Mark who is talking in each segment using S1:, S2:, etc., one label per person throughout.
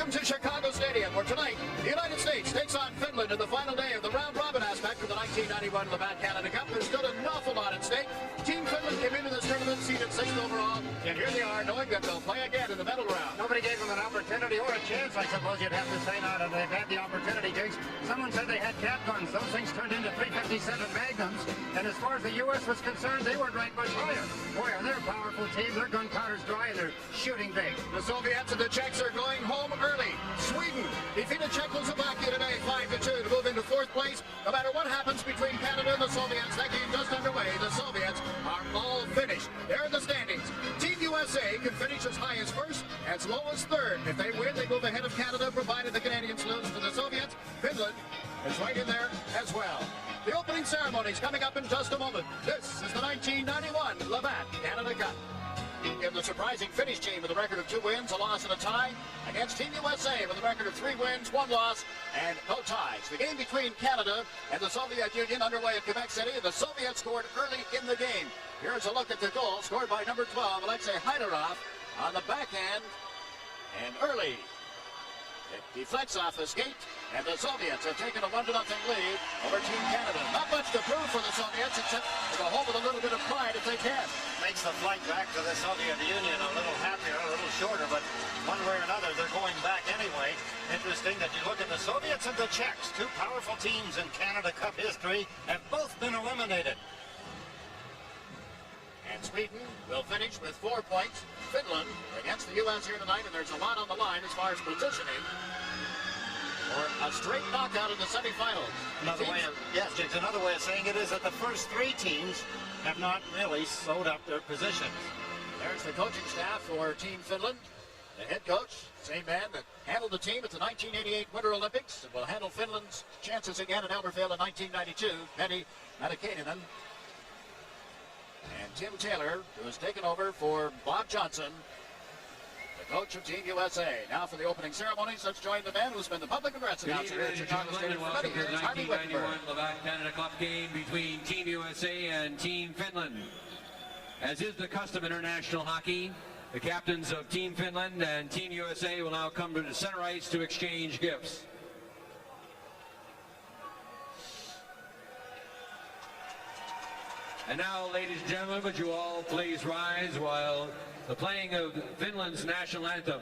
S1: Welcome to Chicago Stadium, where tonight the United States takes on Finland in the final day of the round-robin aspect of the 1991 Labatt Canada Cup. There's still an awful lot at stake. Team Finland came into this tournament seeded 6th overall, and here they are, knowing that they'll play again in the medal round.
S2: Nobody gave them an opportunity or a chance, I suppose you'd have to say now that they've had the opportunity, Jakes. Someone said they had cat guns. Those things turned into .357 Magnums, and as far as the U.S. was concerned, they were ranked much higher. Boy, are they a powerful team. Their gun powder's dry, and they're shooting big.
S1: The Soviets and the Czechs are going home early. Sweden defeated Czechoslovakia today 5-2 to move into 4th place. No matter what happens between Canada and the Soviets, that game just underway. The Soviets are all finished. They're in the standings. Team USA can finish as high as 1st, as low as 3rd. If they win, they move ahead of Canada, provided the Canadians lose to the Soviets. Finland is right in there as well. The opening ceremony is coming up in just a moment. This is the 1991 Labatt Canada Cup. In the surprising Finnish team with a record of 2 wins, a loss, and a tie, against Team USA with a record of 3 wins, 1 loss, and no ties. The game between Canada and the Soviet Union underway at Quebec City. The Soviets scored early in the game. Here's a look at the goal scored by number 12, Alexei Hyderov, on the backhand, and early. It deflects off the skate, and the Soviets have taken a 1-0 lead over Team Canada. Not much to prove for the Soviets, except to go home with a little bit of pride if they can.
S2: Makes the flight back to the Soviet Union a little happier, a little shorter, but one way or another, they're going back anyway. Interesting that you look at the Soviets and the Czechs, 2 powerful teams in Canada Cup history, have both been eliminated.
S1: And Sweden will finish with 4 points. Finland against the U.S. here tonight, and there's a lot on the line as far as positioning for a straight knockout in the semifinals.
S2: Another way of saying it is that the first 3 teams have not really sewed up their positions.
S1: There's the coaching staff for Team Finland. The head coach, same man that handled the team at the 1988 Winter Olympics, and will handle Finland's chances again in Albertville in 1992, Pentti Mäkinen. And Tim Taylor, who has taken over for Bob Johnson, the coach of Team USA. Now for the opening ceremonies, let's join the man who's been the public address announcer here at Chicago Stadium for many years,
S3: Harvey 1991 Labatt Canada Cup game between Team USA and Team Finland. As is the custom in international hockey, the captains of Team Finland and Team USA will now come to the center ice to exchange gifts. And now, ladies and gentlemen, would you all please rise while the playing of Finland's national anthem.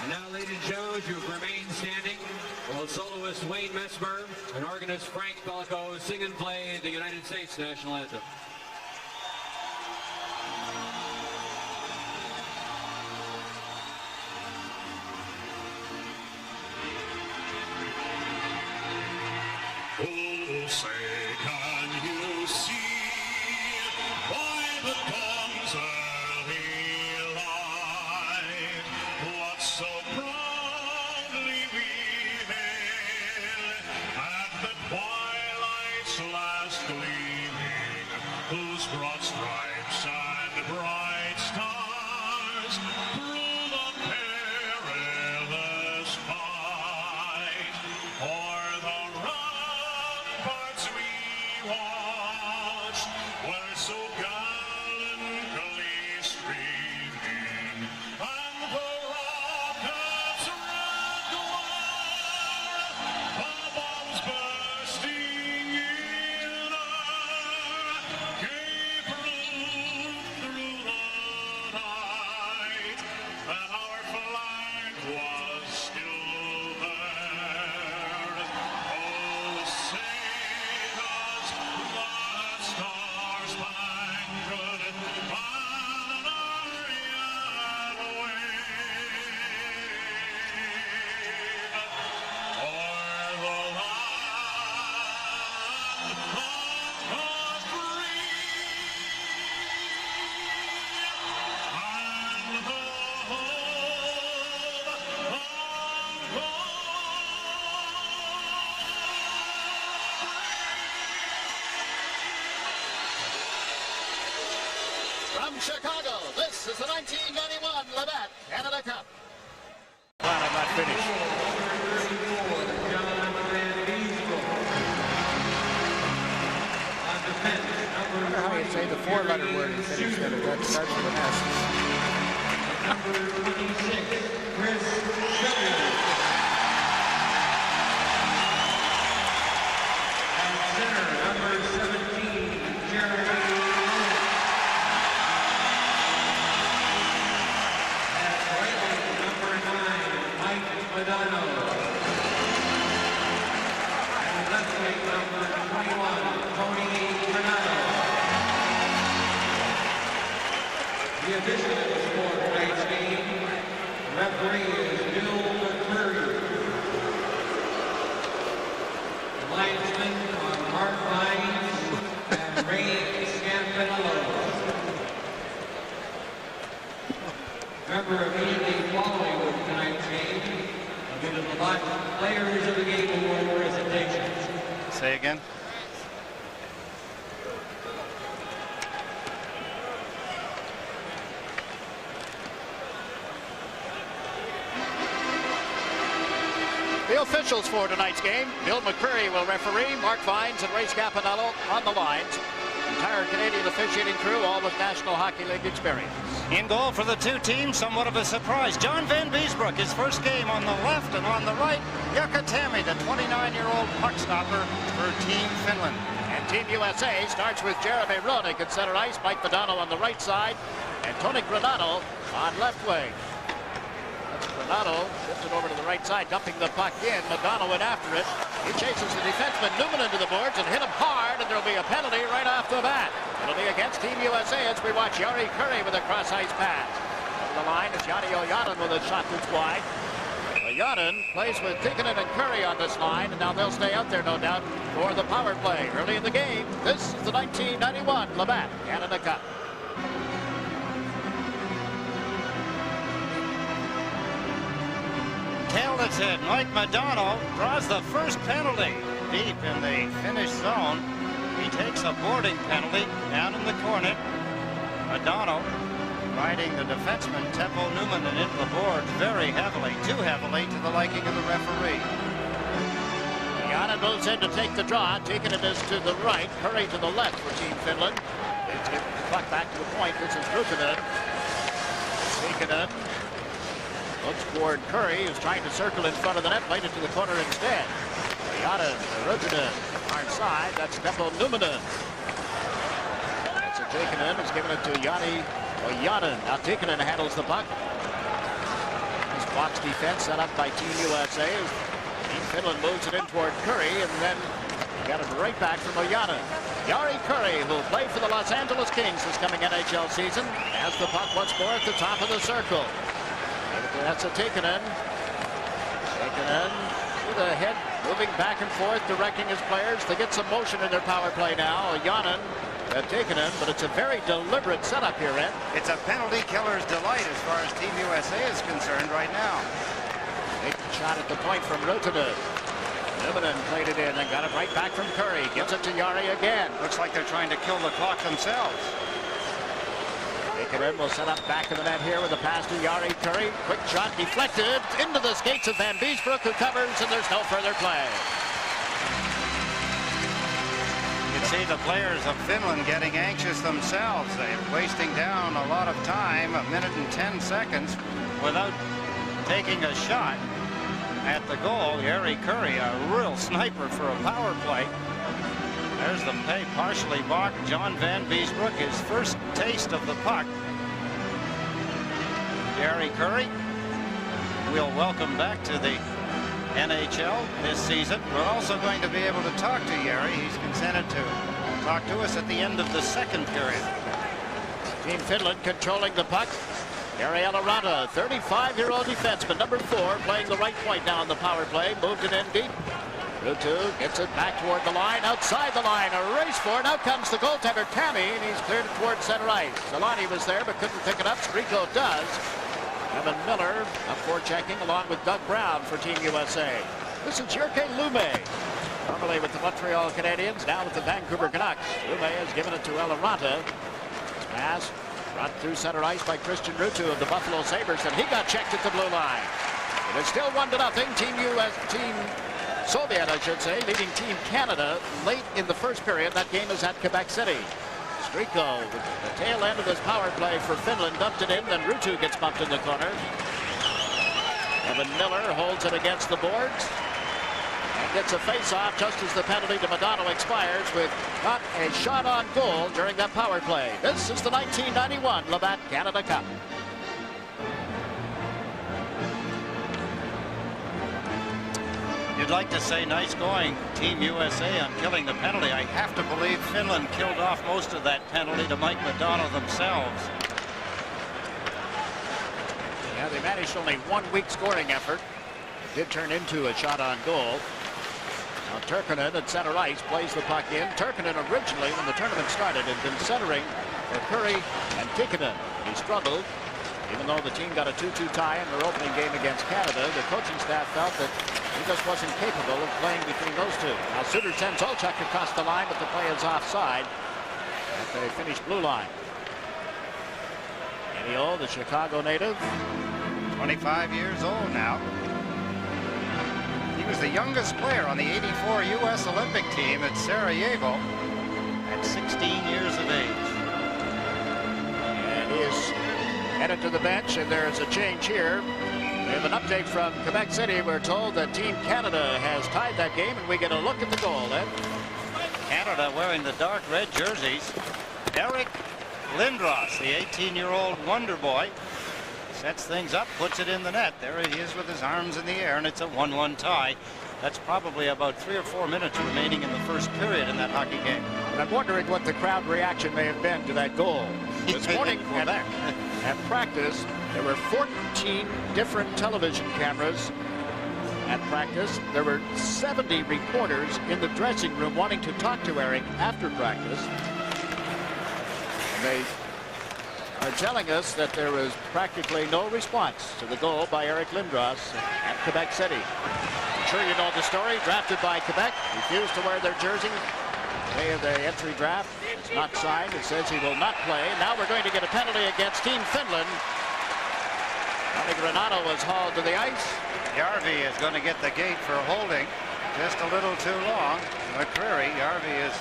S3: And now, ladies and gentlemen, you remain standing while soloist Wayne Mesmer and organist Frank Bellico sing and play the United States national anthem.
S4: Oh, say, can you see by the dawn's early light what so proudly we hailed at the twilight's last gleaming, whose broad stripes and bright stars through the perilous fight o'er the ramparts we
S1: Chicago. This is the 1991 Labatt Canada Cup.
S5: Glad I'm not finished. I wonder how you'd say the four-letter word and finish that. That starts with an S.
S3: Number 26, Chris Shelley. At center, number 17, Jeremy. At right wing, number 9, Mike Madonna. And left wing, number 21, Tony Renato. The addition of the sport tonight's game, referee is Bill McCurry. The linesmen are Mark Vines and Ray Scampinello. Remember, immediately following tonight's game, I'll give the players of the game award presentations.
S2: Say again.
S1: The officials for tonight's game: Bill McCreary will referee, Mark Vines and Ray Scampinello on the lines. Entire Canadian officiating crew, all with National Hockey League experience.
S2: In goal for the two teams, somewhat of a surprise. John Van Beesbroek, his first game on the left, and on the right, Jukka Tammi, the 29-year-old puck stopper for Team Finland.
S1: And Team USA starts with Jeremy Roenick at center ice, Mike Madonna on the right side, and Tony Granato on left wing. That's Granato shifted over to the right side, dumping the puck in. Madonna went after it. He chases the defenseman Newman into the boards and hit him hard, and there'll be a penalty right off the bat. It'll be against Team USA as we watch Jari Kurri with a cross-ice pass. Over the line is Jani Ojanen with a shot that's wide. Ojanen plays with Tikkanen and Kurri on this line, and now they'll stay out there, no doubt, for the power play. Early in the game, this is the 1991 Labatt Canada Cup.
S2: Tailed its hit. Mike Madonna draws the first penalty deep in the Finnish zone. He takes a boarding penalty down in the corner. Madonna riding the defenseman Teppo Numminen into the boards very heavily, too heavily to the liking of the referee.
S1: Ojanen moves in to take the draw. Tikkanen is to the right, Kurri to the left for Team Finland. It's the puck back to the point. This is Rutinen. Tikkanen looks toward Kurri, who's trying to circle in front of the net, played it to the corner instead. Ojanen, Rutinen, hard side, that's Teppo Numminen. That's a Tikkanen, who's given it to Jani Ojanen. Now Tikkanen handles the puck. This box defense set up by Team USA. Team Finland moves it in toward Kurri, and then got it right back from Ojanen. Jari Kurri, who'll play for the Los Angeles Kings this coming NHL season, has the puck once more at the top of the circle. That's a Tikkanen. Tikkanen with a head moving back and forth, directing his players to get some motion in their power play now. Ojanen, Tikkanen, but it's a very deliberate setup here, Ed.
S2: It's a penalty killer's delight as far as Team USA is concerned right now.
S1: Big shot at the point from Rutinen. Numminen played it in and got it right back from Kurri. Gives it to Jari again.
S2: Looks like they're trying to kill the clock themselves.
S1: Tikkanen will set up back in the net here with a pass to Jari Kurri. Quick shot deflected into the skates of Van Beesbroek, who covers, and there's no further play.
S2: You can see the players of Finland getting anxious themselves. They're wasting down a lot of time, 1 minute and 10 seconds, without taking a shot at the goal. Jari Kurri, a real sniper for a power play. There's the pay partially blocked. John Van Beesbroek, his first taste of the puck. Jari Kurri, we'll welcome back to the NHL this season. We're also going to be able to talk to Jari. He's consented to talk to us at the end of the second period.
S1: Team Finland controlling the puck. Jari Eloranta, 35-year-old defenseman, number 4, playing the right point now on the power play. Moved it in deep. Rutu gets it back toward the line, outside the line, a race for it. Out comes the goaltender, Tammi, and he's cleared it towards center ice. Solani was there, but couldn't pick it up. Strico does. Evan Miller up for checking, along with Doug Brown for Team USA. This is Jyrke Lumme, formerly with the Montreal Canadiens, now with the Vancouver Canucks. Lumme has given it to Eloranta. Pass Brought through center ice by Christian Ruutu of the Buffalo Sabres, and he got checked at the blue line. It is still 1-0. Team Soviet, I should say, leading Team Canada late in the first period. That game is at Quebec City. Strico with the tail end of this power play for Finland dumped it in, then Ruutu gets bumped in the corner. Evan Miller holds it against the boards and gets a face-off just as the penalty to Modano expires with not a shot on goal during that power play. This is the 1991 Labatt Canada Cup.
S2: You'd like to say nice going, Team USA, on killing the penalty. I have to believe Finland killed off most of that penalty to Mike Modano themselves.
S1: Yeah, they managed only 1 weak scoring effort. It did turn into a shot on goal. Now Turkinen at center ice plays the puck in. Turkinen originally, when the tournament started, had been centering for Curry and Tikkanen. He struggled. Even though the team got a 2-2 tie in their opening game against Canada, the coaching staff felt that he just wasn't capable of playing between those two. Now Suter sends Olchuk across the line, but the play is offside at the finished blue line. Enio, the Chicago native,
S2: 25 years old now. He was the youngest player on the '84 U.S. Olympic team at Sarajevo at 16 years of age.
S1: And he is headed to the bench, and there's a change here. We have an update from Quebec City. We're told that Team Canada has tied that game, and we get a look at the goal. Ed?
S2: Canada wearing the dark red jerseys. Eric Lindros, the 18-year-old wonder boy, sets things up, puts it in the net. There he is with his arms in the air, and it's a 1-1 tie. That's probably about 3 or 4 minutes remaining in the first period in that hockey game.
S1: And I'm wondering what the crowd reaction may have been to that goal. This morning at practice, there were 14 different television cameras at practice. There were 70 reporters in the dressing room wanting to talk to Eric after practice. And they are telling us that there was practically no response to the goal by Eric Lindros at Quebec City. I'm sure you know the story. Drafted by Quebec, refused to wear their jersey. Day of the entry draft. It's not signed. It says he will not play. Now we're going to get a penalty against Team Finland. Johnny Granato was hauled to the ice.
S2: Järvi is going to get the gate for holding just a little too long. McCreary, Järvi is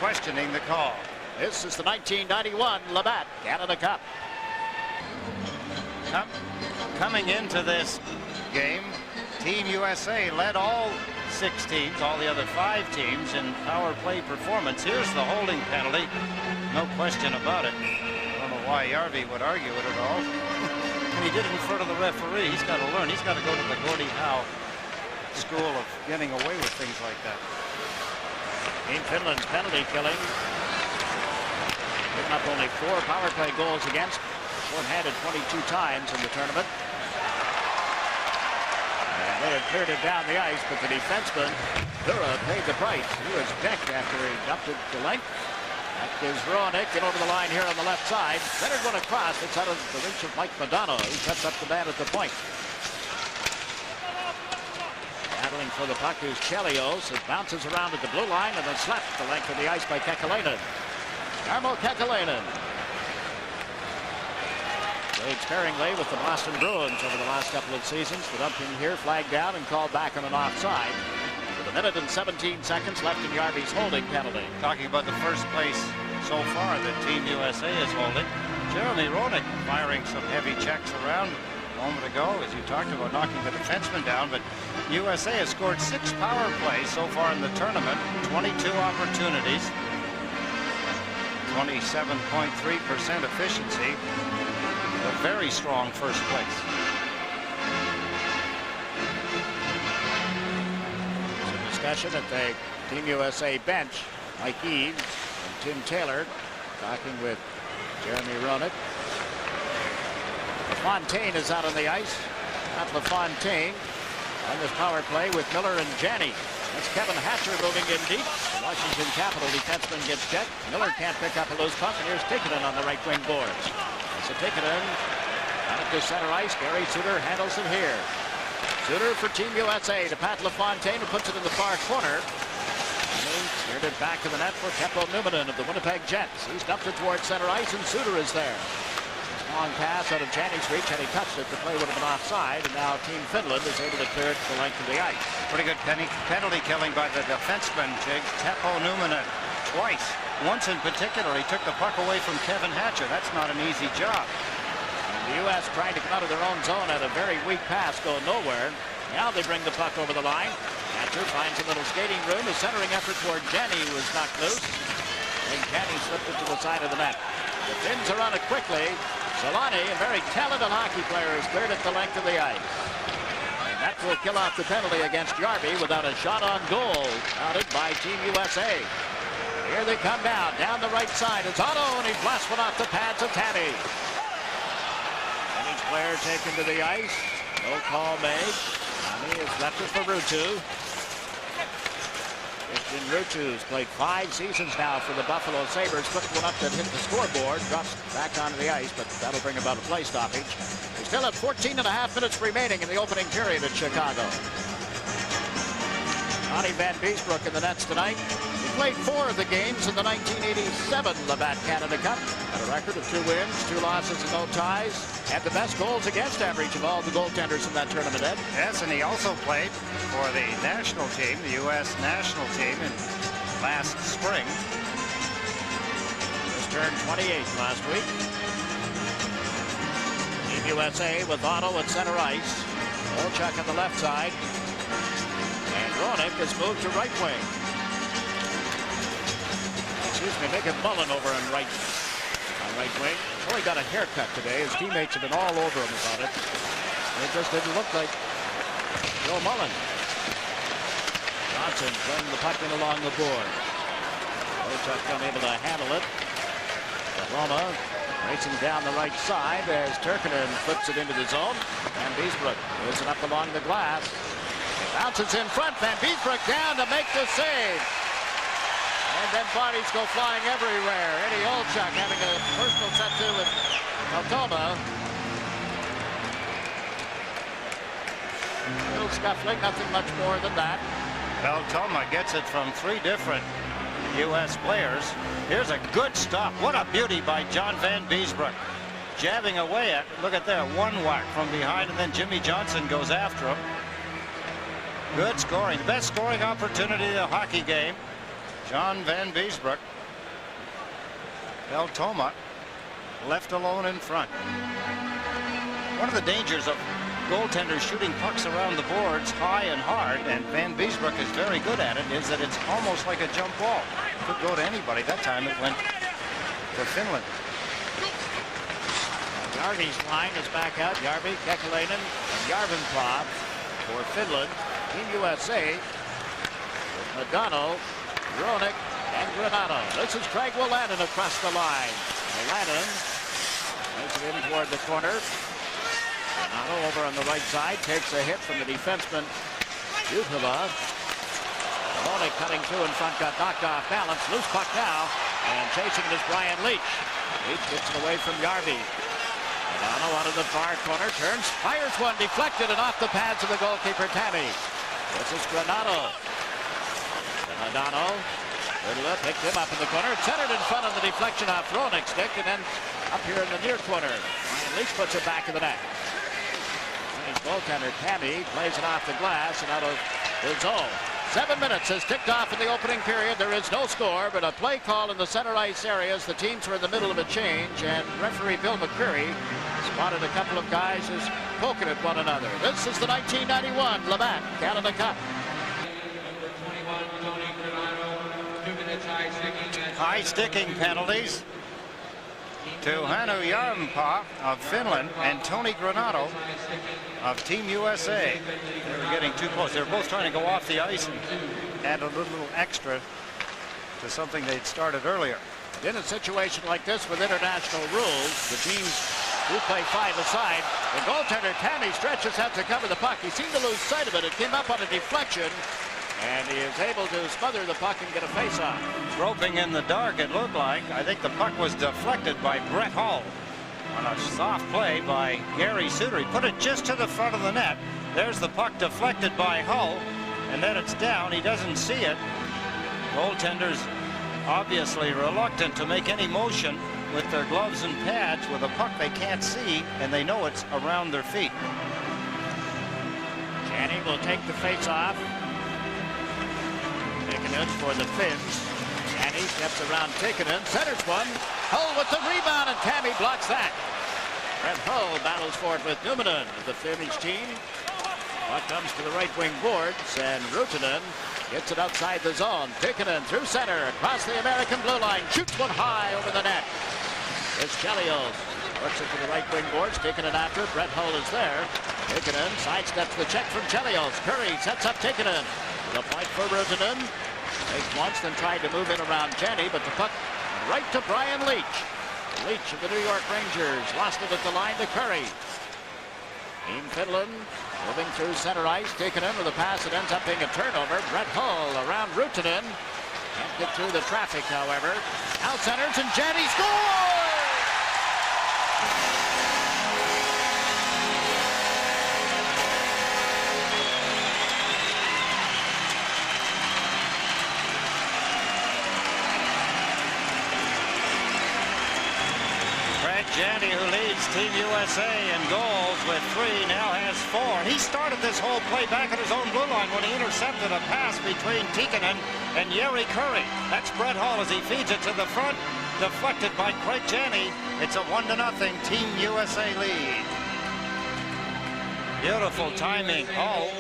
S2: questioning the call.
S1: This is the 1991 Labatt Canada Cup.
S2: Coming into this game, Team USA led all 6 teams, all the other 5 teams in power play performance. Here's the holding penalty. No question about it. I don't know why Järvi would argue it at all. And he did it in front of the referee. He's got to learn. He's got to go to the Gordie Howe school of getting away with things like that.
S1: Team Finland's penalty killing. Given up only 4 power play goals against. Short-handed 22 times in the tournament. They had cleared it down the ice, but the defenseman, Dura, paid the price. He was decked after he dumped it to length. That gives Roenick in over the line here on the left side. Centered one across. It's out of the reach of Mike Modano, who sets up the man at the point. Battling for the puck is Chelios. It bounces around at the blue line and then slapped the length of the ice by Kekalainen. Jarmo Kekalainen played sparingly with the Boston Bruins over the last couple of seasons. The dumping here flagged down and called back on an offside. With 1 minute and 17 seconds left in Järvi's holding penalty.
S2: Talking about the first place so far that Team USA is holding. Jeremy Roenick firing some heavy checks around a moment ago, as you talked about, knocking the defenseman down. But USA has scored 6 power plays so far in the tournament, 22 opportunities, 27.3% efficiency. A very strong first place.
S1: Some discussion at the Team USA bench. Mike Eaves and Tim Taylor talking with Jeremy Roenick. LaFontaine is out on the ice. Not LaFontaine on this power play with Miller and Janney. That's Kevin Hatcher moving in deep. The Washington Capital defenseman gets checked. Miller can't pick up a loose puck, and here's Tikkanen on the right wing boards. So Tikkanen out to center ice. Gary Suter handles it here. Suter for Team USA to Pat LaFontaine, who puts it in the far corner. Steered it back to the net for Teppo Numminen of the Winnipeg Jets. He's dumped it towards center ice, and Suter is there.
S6: long pass out of Jani's reach. Had he touched it, the play would have been offside. And now Team Finland is able to clear it to the length of the ice.
S2: Pretty good penalty killing by the defenseman, Jig. Teppo Numminen twice. Once in particular, he took the puck away from Kevin Hatcher. That's not an easy job.
S6: And the U.S. trying to come out of their own zone at a very weak pass, go nowhere. Now they bring the puck over the line. Hatcher finds a little skating room. The centering effort toward Jani was knocked loose. And Jani slipped it to the side of the net. The Finns are on it quickly. Solani, a very talented hockey player, is cleared at the length of the ice. And that will kill off the penalty against Järvi without a shot on goal counted by Team USA. Here they come now, down the right side. It's Otto, and he blasts one off the pads of Tani. And each player taken to the ice. No call made. Tani is left it for Ruutu. Christian Ruutu's played 5 seasons now for the Buffalo Sabres. Put one up that hit the scoreboard, drops back onto the ice, but that'll bring about a play stoppage. We still have 14 and a half minutes remaining in the opening period at Chicago. Johnny Van Beesbroek in the nets tonight. He played 4 of the games in the 1987 Labatt Canada Cup. Had a record of 2 wins, 2 losses, and no ties. Had the best goals against average of all the goaltenders in that tournament, Ed.
S2: Yes, and he also played for the national team, the U.S. national team, in last spring.
S6: Just turned 28 last week. Team USA with Otto at center ice. Olchuk on the left side. And Roenick has moved to right wing. Excuse me, Mick Mullen over on right wing. Only got a haircut today. His teammates have been all over him about it. It just didn't look like Joe Mullen. Johnson playing the puck in along the board. Olchuk unable to handle it. Roma racing down the right side as Turkinen flips it into the zone. Van Beesbroek moves it up along the glass. Bounces in front. Van Beesbroek down to make the save. And then bodies go flying everywhere. Eddie Olchuk having a personal set-to with Altoma. A little scuffling, nothing much more than that.
S2: Altoma gets it from 3 different U.S. players. Here's a good stop. What a beauty by John Van Beesbroek. Jabbing away at, look at there, 1 whack from behind, and then Jimmy Johnson goes after him. Good scoring. Best scoring opportunity of the hockey game. John Van Beesbroek. Altoma left alone in front. One of the dangers of goaltenders shooting pucks around the boards high and hard, and Van Beesbroek is very good at it, is that it's almost like a jump ball. Could go to anybody. That time it went to Finland.
S6: Järvi's line is back out. Järvi, Kekalainen, and Järvenpää for Finland. Team USA with Madonna, Roenick, and Granato. This is Craig Wolanin across the line. Wolanin plays it in toward the corner. Granato over on the right side takes a hit from the defenseman Jutila. Roenick cutting through in front, got knocked off balance. Loose puck now, and chasing it is Brian Leetch. Leetch gets it away from Järvi. Granato out of the far corner, turns, fires one, deflected, and off the pads of the goalkeeper Tani. This is Granato. Granato, picked him up in the corner, centered in front of the deflection off Roenick's stick, and then up here in the near corner. Brian Leetch puts it back in the net. And his goaltender Tani plays it off the glass and out of the zone. 7 minutes has ticked off in the opening period. There is no score, but a play call in the center ice areas. The teams were in the middle of a change, and referee Bill McCreary spotted a couple of guys as poking at one another. This is the 1991 Labatt Canada Cup.
S2: High sticking penalties to Hannu Järvenpää of Finland and Tony Granato of Team USA. They were getting too close. They were both trying to go off the ice and add a little extra to something they'd started earlier.
S6: In a situation like this with international rules, the teams who play 5-a-side, the goaltender Tani stretches out to cover the puck. He seemed to lose sight of it. It came up on a deflection, and he is able to smother the puck and get a face-off.
S2: Groping in the dark, it looked like. I think the puck was deflected by Brett Hull on a soft play by Gary Suter. He put it just to the front of the net. There's the puck deflected by Hull, and then it's down. He doesn't see it. Goaltender's obviously reluctant to make any motion.
S7: with their gloves and pads with a puck they can't see, and they know it's around their feet.
S6: Janney will take the face-off. Taken in for the Finns. Janney steps around Tikkanen, centers one. Hull with the rebound, and Tammy blocks that. Brett Hull battles for it with Numminen of the Finnish team. Puck comes to the right wing boards, and Rutinen gets it outside the zone. Tikkanen through center, across the American blue line, shoots one high over the net. It's Chelios. Works it to the right wing boards, Tikkanen after. Brett Hull is there. Tikkanen sidesteps the check from Chelios. Curry sets up Tikkanen. The point for Rutinen. Takes once, then tried to move in around Janney, but the puck right to Brian Leach. Leach of the New York Rangers lost it at the line to Curry. Team Finland moving through center ice. Tikkanen with a pass that ends up being a turnover. Brett Hull around Rutinen. Can't get through the traffic, however. Out centers, and Janney scores!
S7: Janney, who leads Team USA in goals with 3, now has 4. He started this whole play back at his own blue line when he intercepted a pass between Tikkanen and Jari Kurri. That's Brett Hull as he feeds it to the front, deflected by Craig Janney. It's a 1-0 Team USA lead. Beautiful timing. Hull,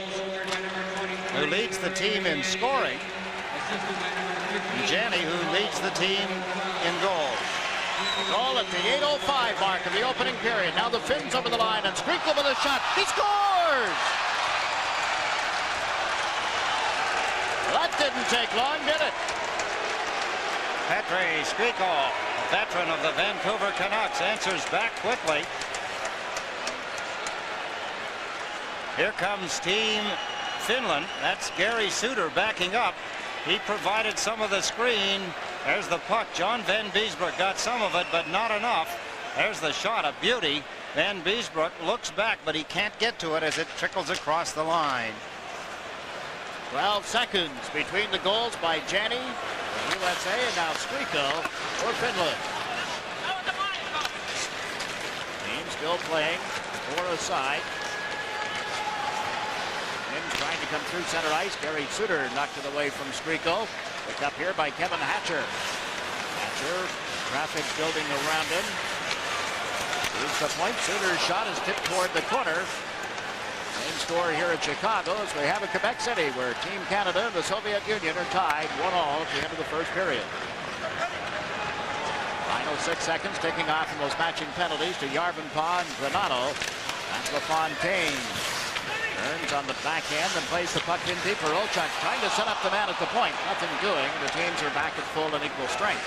S7: who leads the team in scoring, and Janney, who leads the team in goals.
S6: Goal at the 8:05 mark of the opening period. Now the Finns over the line, and Skrikle with a shot. He scores! That didn't take long, did it?
S7: Petri Skrikle, veteran of the Vancouver Canucks, answers back quickly. Here comes Team Finland. That's Gary Suter backing up. He provided some of the screen. There's the puck. John Van Beesbroek got some of it, but not enough. There's the shot, a beauty. Van Beesbroek looks back, but he can't get to it as it trickles across the line.
S6: 12 seconds between the goals by Janney, USA, and now Skrikle for Finland. Team still playing 4 aside. Trying to come through center ice. Gary Suter knocked it away from Skrikle. Picked up here by Kevin Hatcher. Hatcher, traffic building around him. Here's the point. Suter's shot is tipped toward the corner. Same score here at Chicago as we have at Quebec City, where Team Canada and the Soviet Union are tied 1-1 at the end of the first period. Final 6 seconds, taking off from those matching penalties to Yarvenpää and Granato. That's LaFontaine. Burns on the backhand and plays the puck in deep for Olchuk, trying to set up the man at the point. Nothing doing. The teams are back at full and equal strength.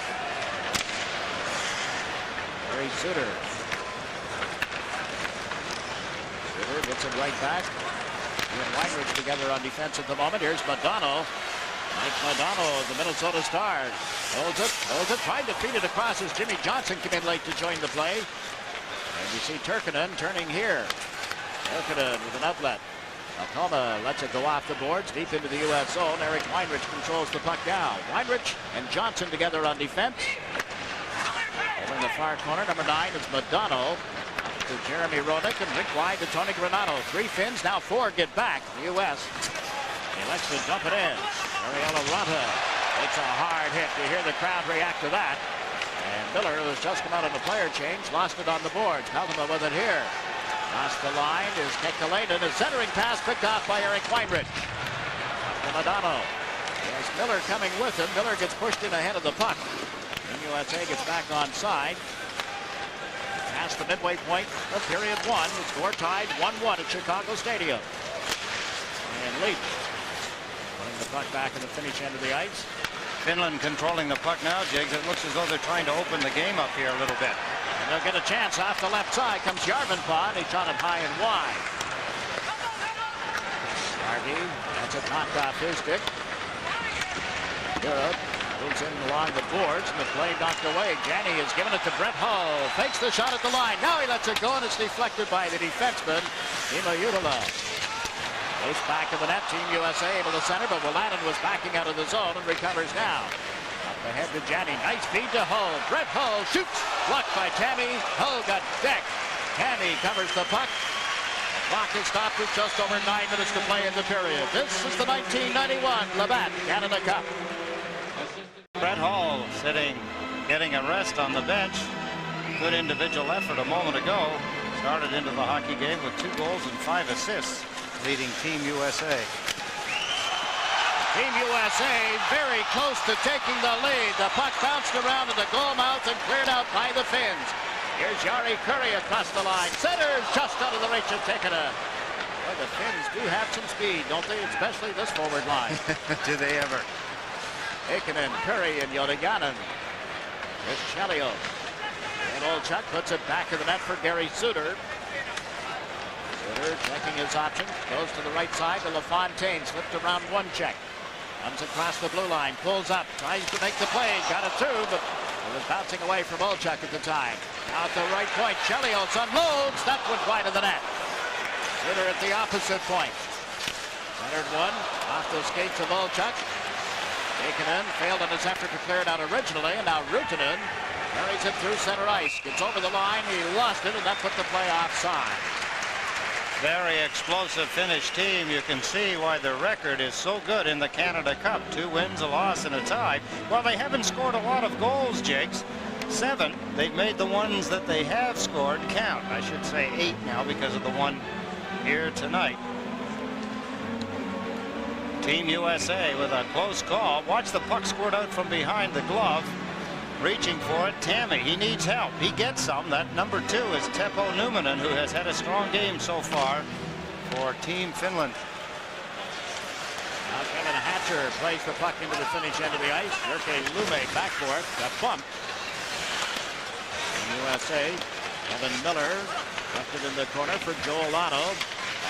S6: Gary Suter. Suter gets it right back. He and Weinrich together on defense at the moment. Here's Modano. Mike Modano of the Minnesota Stars. Holds it, tried to feed it across as Jimmy Johnson came in late to join the play. And you see Turkkanen turning here. Turkkanen with an outlet. Alcoma lets it go off the boards deep into the U.S. zone. Eric Weinrich controls the puck down. Weinrich and Johnson together on defense. Over in the far corner, number 9 is Modano. To Jeremy Roenick and Rick wide to Tony Granato. 3 Finns, now 4 get back. The U.S. He likes to dump it in. Ariella Ranta takes a hard hit. You hear the crowd react to that. And Miller, who has just come out of the player change, lost it on the boards. Peltoma with it here. Across the line is Kekäläinen. A centering pass picked off by Eric Weinrich. Modano. There's Miller coming with him. Miller gets pushed in ahead of the puck. And USA gets back on side. Past the midway point of period 1. The score tied 1-1 at Chicago Stadium. And Leach putting the puck back in the Finnish end of the ice.
S7: Finland controlling the puck now, Jiggs. It looks as though they're trying to open the game up here a little bit.
S6: And they'll get a chance off the left side. Comes Yarvenpää, and he shot it high and wide. Harvey, that's it knocked off his stick. Europe moves in along the boards, and the play knocked away. Janney has given it to Brett Hull. Fakes the shot at the line. Now he lets it go, and it's deflected by the defenseman, Timo Jutila. Loose back of the net. Team USA able to center, but Willanen was backing out of the zone and recovers now. Ahead to Janney. Nice feed to Hull. Brett Hull shoots. Blocked by Tammy. Hull got decked. Tammy covers the puck. The clock is stopped with just over 9 minutes to play in the period. This is the 1991 Labatt Canada Cup.
S7: Brett Hull sitting, getting a rest on the bench. Good individual effort a moment ago. Started into the hockey game with 2 goals and 5 assists, leading Team USA.
S6: Team USA very close to taking the lead. The puck bounced around in the goal mouth and cleared out by the Finns. Here's Jari Kurri across the line. Centers just out of the reach of Tikkanen. Well, the Finns do have some speed, don't they? Especially this forward line.
S7: Do they ever?
S6: Tikkanen, Kurri, and Yodiganen. Here's Chelios. And Olchuk puts it back in the net for Gary Suter. Suter checking his options. Goes to the right side to LaFontaine. Slipped around one check. Comes across the blue line. Pulls up. Tries to make the play. Got it through, but it was bouncing away from Olchuk at the time. Now at the right point. Chelios unloads. That went wide of the net. Suter at the opposite point. Centered one. Off the skates of Olchuk. Tikkanen failed in his effort to clear it out originally, and now Rutinen carries it through center ice. Gets over the line. He lost it, and that put the play offside.
S7: Very explosive Finnish team. You can see why their record is so good in the Canada Cup. 2 wins, a loss, and a tie. Well, they haven't scored a lot of goals, Jakes. 7. They've made the ones that they have scored count. I should say 8 now because of the one here tonight. Team USA with a close call. Watch the puck squirt out from behind the glove. Reaching for it, Tammy. He needs help. He gets some. That number 2 is Teppo Numminen, who has had a strong game so far for Team Finland.
S6: Now Kevin Hatcher plays the puck into the Finnish end of the ice. Jyrki Lume back for it. Got bumped. And USA, Kevin Miller left it in the corner for Joel Otto.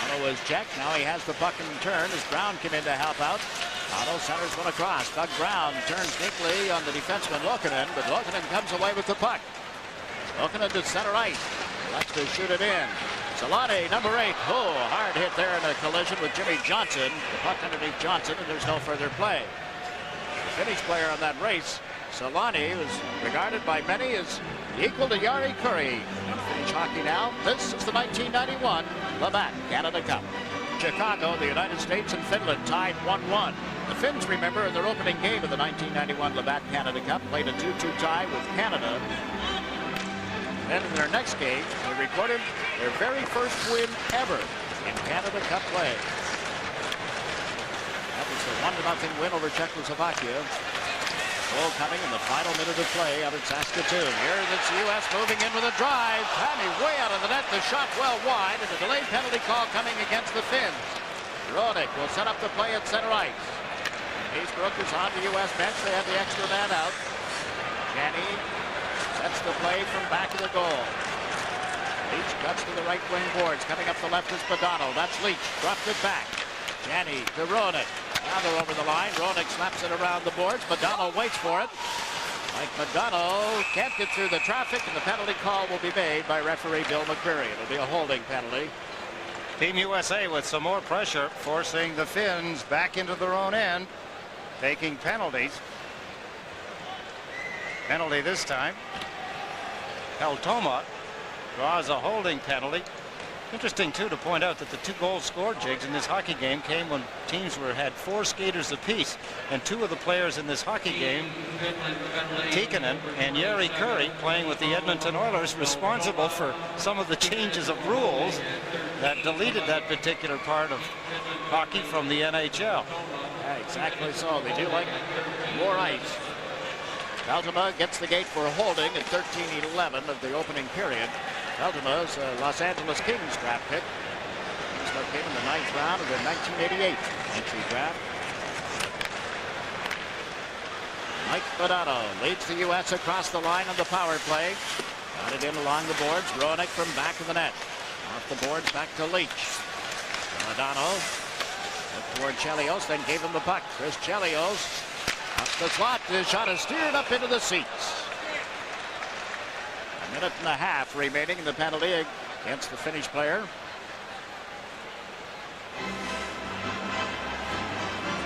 S6: Otto was checked. Now he has the puck in turn as Brown came in to help out. Otto centers one across. Doug Brown turns sneakily on the defenseman Lokinen, but Lokinen comes away with the puck. Lokinen to center ice. Likes to shoot it in. Solani, number 8. Oh, hard hit there in a collision with Jimmy Johnson. The puck underneath Johnson, and there's no further play. The Finnish player on that race, Solani, was regarded by many as equal to Jari Kurri. Finnish hockey now. This is the 1991 Labatt Canada Cup. Chicago, the United States, and Finland tied 1-1. The Finns, remember, in their opening game of the 1991 Labatt Canada Cup, played a 2-2 tie with Canada. Then in their next game, they recorded their very first win ever in Canada Cup play. That was the 1-0 win over Czechoslovakia. Goal coming in the final minute of play out at Saskatoon. Here it's the U.S. moving in with a drive. Tammy way out of the net. The shot well wide, and a delayed penalty call coming against the Finns. Ronick will set up the play at center ice. Eastbrook is on the U.S. bench. They have the extra man out. Janney sets the play from back of the goal. Leach cuts to the right wing boards. Coming up the left is Badano. That's Leach. Dropped it back. Janney to Ronick. Now they're over the line. Ronick slaps it around the boards. Badano waits for it. Mike Badano can't get through the traffic, and the penalty call will be made by referee Bill McCreary. It'll be a holding penalty.
S7: Team USA with some more pressure, forcing the Finns back into their own end, taking penalties. Penalty this time. Peltoma draws a holding penalty. Interesting, too, to point out that the 2 goals scored, Jigs, in this hockey game came when teams had 4 skaters apiece. And 2 of the players in this hockey game, Tikkanen and Jari Kurri, playing with the Edmonton Oilers, responsible for some of the changes of rules that deleted that particular part of hockey from the NHL.
S6: Yeah, exactly so. They do like more ice. Peltoma gets the gate for a holding at 13:11 of the opening period. Peltoma's Los Angeles Kings draft pick. Kings came in the 9th round of the 1988 entry draft. Mike Badano leads the U.S. across the line on the power play. Got it in along the boards. Ronick from back of the net. Off the boards back to Leach. Badano looked toward Chelios, then gave him the puck. Chris Chelios up the slot. The shot is steered up into the seats. A minute and a half remaining in the penalty against the Finnish player.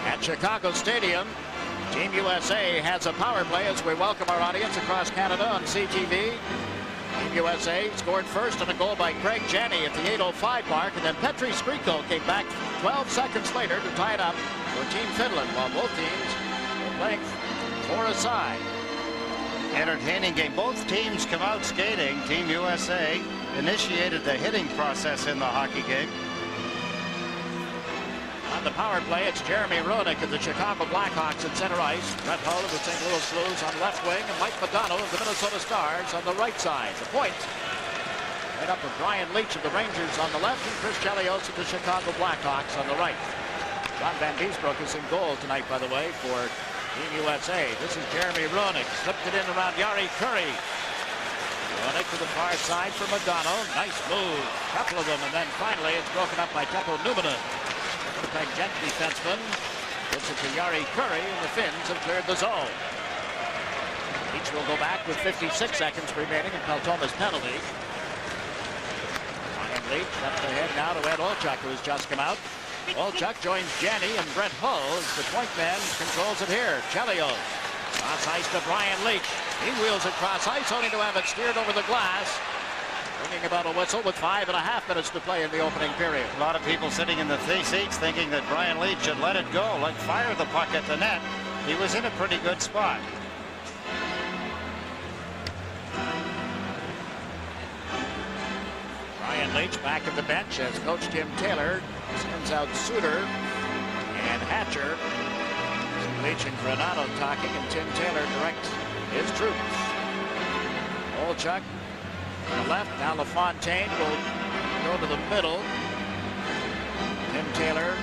S6: At Chicago Stadium, Team USA has a power play as we welcome our audience across Canada on CTV. Team USA scored first on a goal by Craig Janney at the 8:05 mark, and then Petri Skriko came back 12 seconds later to tie it up for Team Finland, while both teams were playing for a side.
S7: Entertaining game. Both teams come out skating. Team USA initiated the hitting process in the hockey game.
S6: On the power play, it's Jeremy Roenick of the Chicago Blackhawks at center ice. Brett Hull of the St. Louis Blues on left wing, and Mike Modano of the Minnesota Stars on the right side. The point made up of Brian Leetch of the Rangers on the left and Chris Chelios of the Chicago Blackhawks on the right. John Van Beesbroek is in goal tonight, by the way, for Team USA. This is Jeremy Roenick. Slipped it in around Jari Kurri. Roenick to the far side for Modano. Nice move. Couple of them, and then finally it's broken up by Teppo Numminen. Winnipeg Gent defenseman gives it to Jari Kurri, and the Finns have cleared the zone. Each will go back with 56 seconds remaining until Thomas' penalty. Ryan Leetch left ahead now to Ed Olchuk, who has just come out. Olchuk joins Janney, and Brett Hull, the point man, controls it here. Chelios. Cross ice to Brian Leetch. He wheels it cross ice, only to have it steered over the glass. Bringing about a whistle with 5.5 minutes to play in the opening period.
S7: A lot of people sitting in the seats thinking that Brian Leetch should let it go, like fire the puck at the net. He was in a pretty good spot.
S6: Brian Leetch back at the bench as Coach Tim Taylor sends out Suter and Hatcher. Leetch and Granato talking, and Tim Taylor directs his troops. Olchuk on the left. Now LaFontaine will go to the middle. Tim Taylor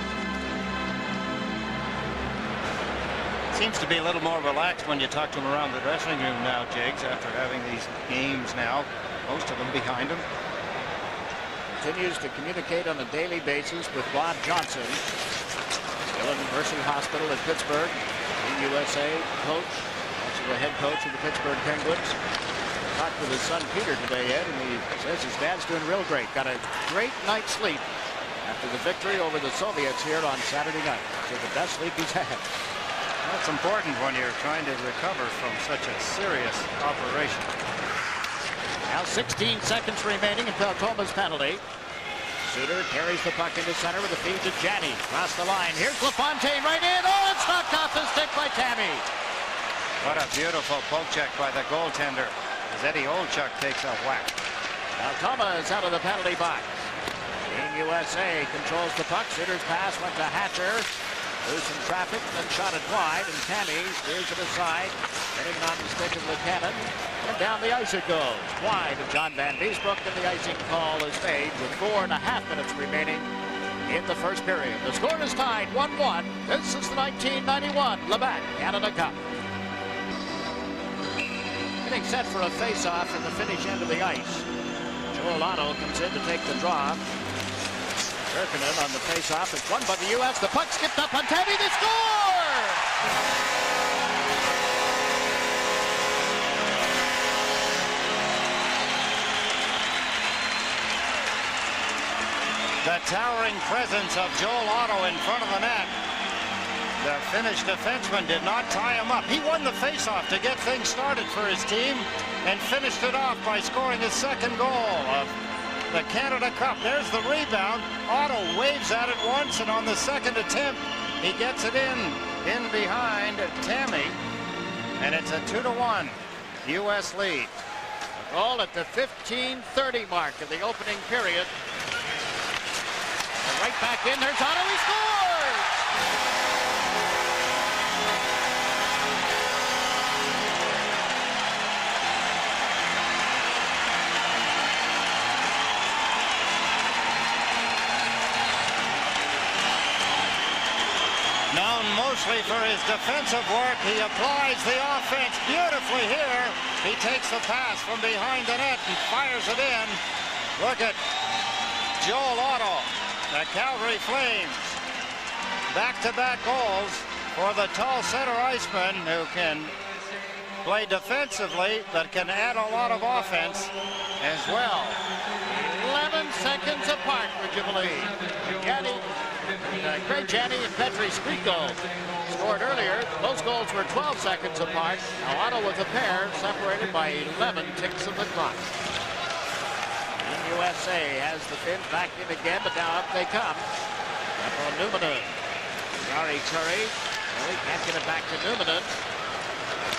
S7: Seems to be a little more relaxed when you talk to him around the dressing room now, Jigs, after having these games now, most of them behind him.
S6: Continues to communicate on a daily basis with Bob Johnson, still in the Mercy Hospital in Pittsburgh. The USA coach, also the head coach of the Pittsburgh Penguins. Talked with his son Peter today, Ed, and he says his dad's doing real great. Got a great night's sleep after the victory over the Soviets here on Saturday night. So the best sleep he's had.
S7: That's important when you're trying to recover from such a serious operation.
S6: Now 16 seconds remaining until Thomas' penalty. Suter carries the puck into center with a feed to Janney. Across the line. Here's LaFontaine right in. Oh, it's knocked off the stick by Tammy.
S7: What a beautiful poke check by the goaltender as Eddie Olchuk takes a whack.
S6: Now Thomas out of the penalty box. Team USA controls the puck. Suter's pass went to Hatcher. There's some traffic, then shot it wide, and Tammy steers it aside, getting on the stick of Buchanan, and down the ice it goes. Wide of John Van Beesbroek, and the icing call is made with 4.5 minutes remaining in the first period. The score is tied 1-1. This is the 1991 Labatt Canada Cup. Getting set for a face-off at the finish end of the ice. Joel Otto comes in to take the draw. Kirkinen on the face-off. It's won by the U.S. The puck skipped up on Tammy. They score!
S7: The towering presence of Joel Otto in front of the net. The Finnish defenseman did not tie him up. He won the face-off to get things started for his team and finished it off by scoring his second goal of the Canada Cup. There's the rebound. Otto waves at it once, and on the second attempt, he gets it in behind Tammy, and it's a 2-1 U.S. lead.
S6: A goal at the 15:30 mark of the opening period. And right back in, there's Otto. He scores!
S7: Known mostly for his defensive work, he applies the offense beautifully here. He takes the pass from behind the net and fires it in. Look at Joel Otto, the Calgary Flames. Back-to-back goals for the tall center iceman who can play defensively but can add a lot of offense as well.
S6: 11 seconds apart, would you believe? Craig Janney and Petri Skriko scored earlier. Those goals were 12 seconds apart. Now Otto with a pair, separated by 11 ticks of the clock. Team USA has the Finns back in again, but now up they come. Up on Numminen. Jari Kurri. Well, he can't get it back to Numminen.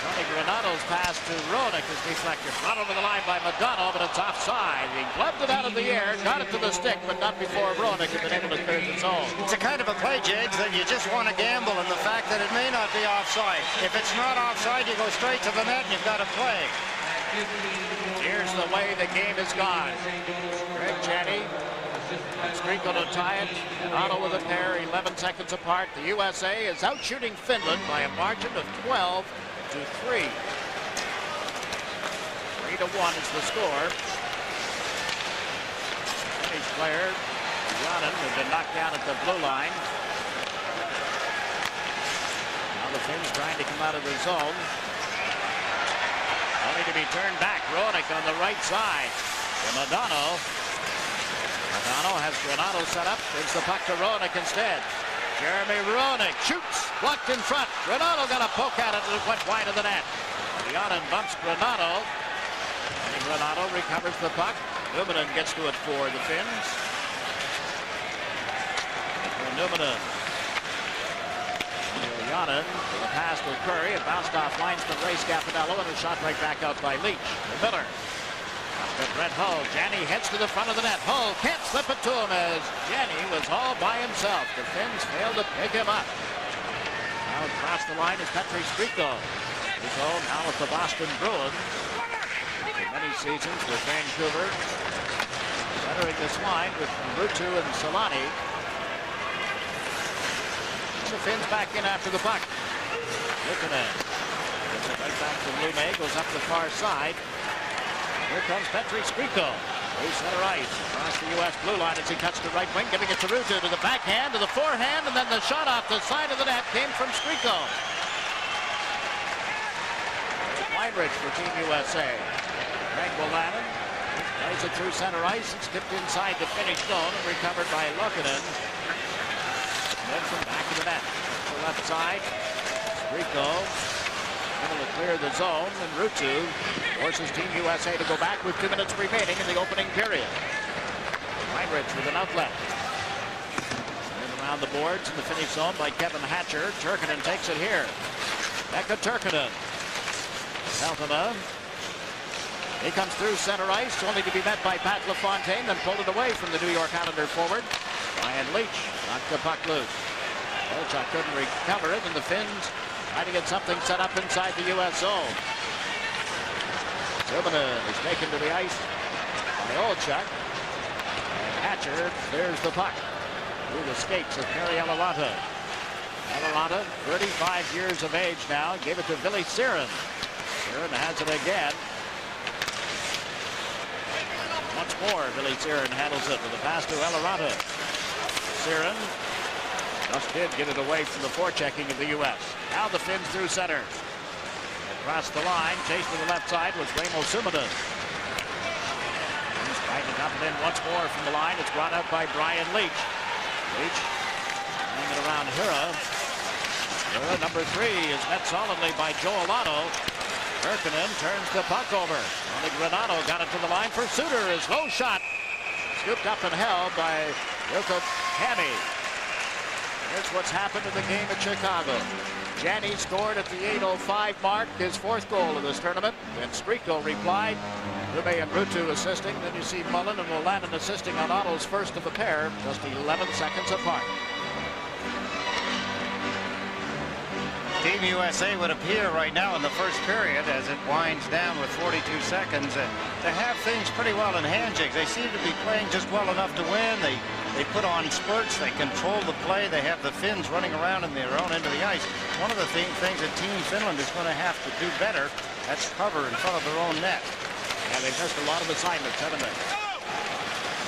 S6: Tony Granato's pass to Roenick is deflected. Brought over the line by McDonough, but it's offside. He gloved it out of the air, got it to the stick, but not before Roenick had been able to clear the zone.
S7: It's a kind of a play, Jigs, that you just want to gamble in the fact that it may not be offside. If it's not offside, you go straight to the net and you've got to play.
S6: Here's the way the game has gone. Greg Janney, Skriko to tie it, and Otto with a pair, 11 seconds apart. The USA is out shooting Finland by a margin of 12 to 3. 3-1 is the score. Finnish player, Janen, has been knocked down at the blue line. Now the Finns trying to come out of the zone. Only to be turned back. Roenick on the right side. To Madonna. Madonna has Granato set up. Gives the puck to Roenick instead. Jeremy Roenick shoots. Blocked in front. Granato got a poke at it and it went wide of the net. Janen bumps Granato. And Granato recovers the puck. Numminen gets to it for the Finns. Numminen. Janen with a pass to Kurri. It bounced off lines to Ray Scapadello and a shot right back out by Leach. Miller. Up to Brett Hull. Janney heads to the front of the net. Hull can't slip it to him as Janney was all by himself. The Finns failed to pick him up. Now across the line is Petri Skriko. He's home now with the Boston Bruins. For many seasons with Vancouver. Centering this line with Ruutu and Solani. The Finns back in after the puck. Luukkonen. Gets it right back to Lume. Goes up the far side. Here comes Petri Skriko. Through center ice. Across the U.S. blue line as he cuts to right wing. Giving it to Ruutu. To the backhand. To the forehand. And then the shot off the side of the net came from Skriko. Weinrich for Team USA. Greg Wolanin plays it through center ice. It's tipped inside the Finnish zone and recovered by Luukkonen. Then from back of the net. To the left side. Skriko able to clear the zone, and Ruutu forces Team USA to go back with 2 minutes remaining in the opening period. Weinrich with an outlet. And around the boards in the Finnish zone by Kevin Hatcher. Turkinen takes it here. Pekka Turkinen. Peltonen. He comes through center ice, only to be met by Pat LaFontaine, then pulled it away from the New York Islander forward. Ryan Leach knocked the puck loose. Olchak couldn't recover it, and the Finns trying to get something set up inside the U.S. zone. Subban is taken to the ice by Olchak. And Hatcher clears the puck through the skates of Perry Eloranta. Eloranta, 35 years of age now, gave it to Ville Siren. Siren has it again. Once more, Ville Siren handles it with a pass to Eloranta. Siren just did get it away from the forechecking of the U.S. Now the Finns through center. Across the line, chased to the left side was Raimo Suminen. He's trying to dump it in once more from the line. It's brought up by Brian Leach. Leach laying it around Hira. Hira, number 3, is met solidly by Joel Otto. Turkinen turns the puck over. Only Granato got it to the line for Suter. His low shot scooped up and held by Jukka Hämi. Here's what's happened in the game at Chicago. Janney scored at the 8:05 mark, his 4th goal of this tournament. Then Skriko replied. Lume and Ruutu assisting. Then you see Mullen and Wolanin assisting on Otto's first of the pair, just 11 seconds apart.
S7: Team USA would appear right now in the first period as it winds down with 42 seconds. And to have things pretty well in hand, Jigs. They seem to be playing just well enough to win. They put on spurts. They control the play. They have the Finns running around in their own end of the ice. One of the things that Team Finland is going to have to do better, that's cover in front of their own net.
S6: Yeah, they've missed a lot of assignments, haven't they?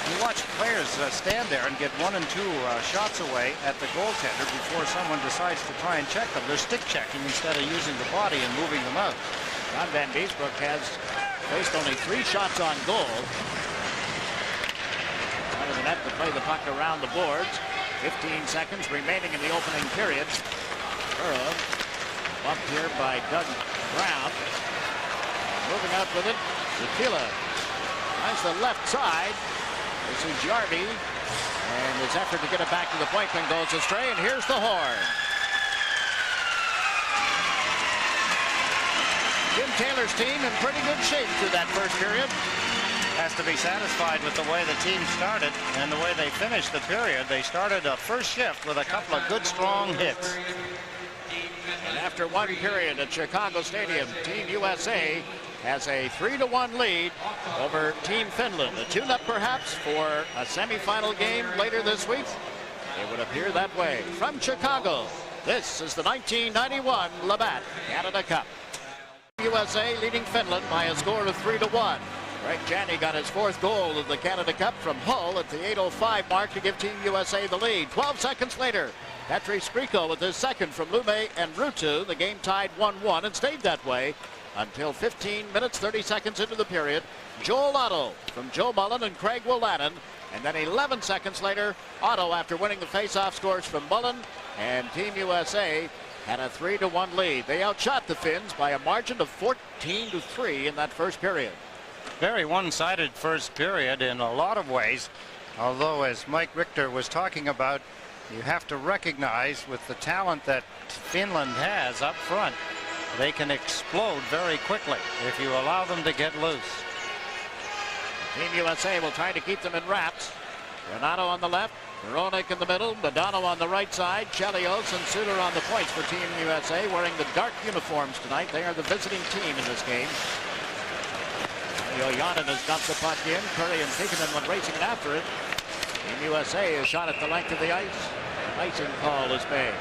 S7: You watch players stand there and get 1 and 2 shots away at the goaltender before someone decides to try and check them. They're stick checking instead of using the body and moving them out.
S6: John Van Beesbroek has faced only 3 shots on goal. Out of the net to play the puck around the boards. 15 seconds remaining in the opening period. Burrow Bumped here by Doug Brown. Moving out with it, Tequila. Finds the left side. This is Yarby. And his effort to get it back to the point then goes astray, and here's the horn. Jim Taylor's team in pretty good shape through that first period.
S7: Has to be satisfied with the way the team started and the way they finished the period. They started a first shift with a couple of good, strong hits.
S6: And after one period at Chicago Stadium, Team USA has a 3-1 lead over Team Finland. A tune-up perhaps for a semifinal game later this week. It would appear that way. From Chicago, this is the 1991 Labatt Canada Cup. USA leading Finland by a score of 3-1. Greg Janney got his fourth goal of the Canada Cup from Hull at the 8:05 mark to give Team USA the lead. 12 seconds later, Petri Skriko with his second from Lume and Ruutu. The game tied 1-1 and stayed that way until 15 minutes, 30 seconds into the period. Joel Otto from Joe Mullen and Craig Willanen. And then 11 seconds later, Otto, after winning the face-off scores from Mullen, and Team USA had a 3-1 lead. They outshot the Finns by a margin of 14-3 in that first period.
S7: Very one-sided first period in a lot of ways. Although, as Mike Richter was talking about, you have to recognize with the talent that Finland has up front, they can explode very quickly if you allow them to get loose.
S6: Team USA will try to keep them in wraps. Renato on the left, Hronek in the middle, Modano on the right side, Chelios and Suter on the points for Team USA, wearing the dark uniforms tonight. They are the visiting team in this game. Yohanan has dumped the puck in. Curry and Tikkanen went racing after it. Team USA is shot at the length of the ice. An icing call is made.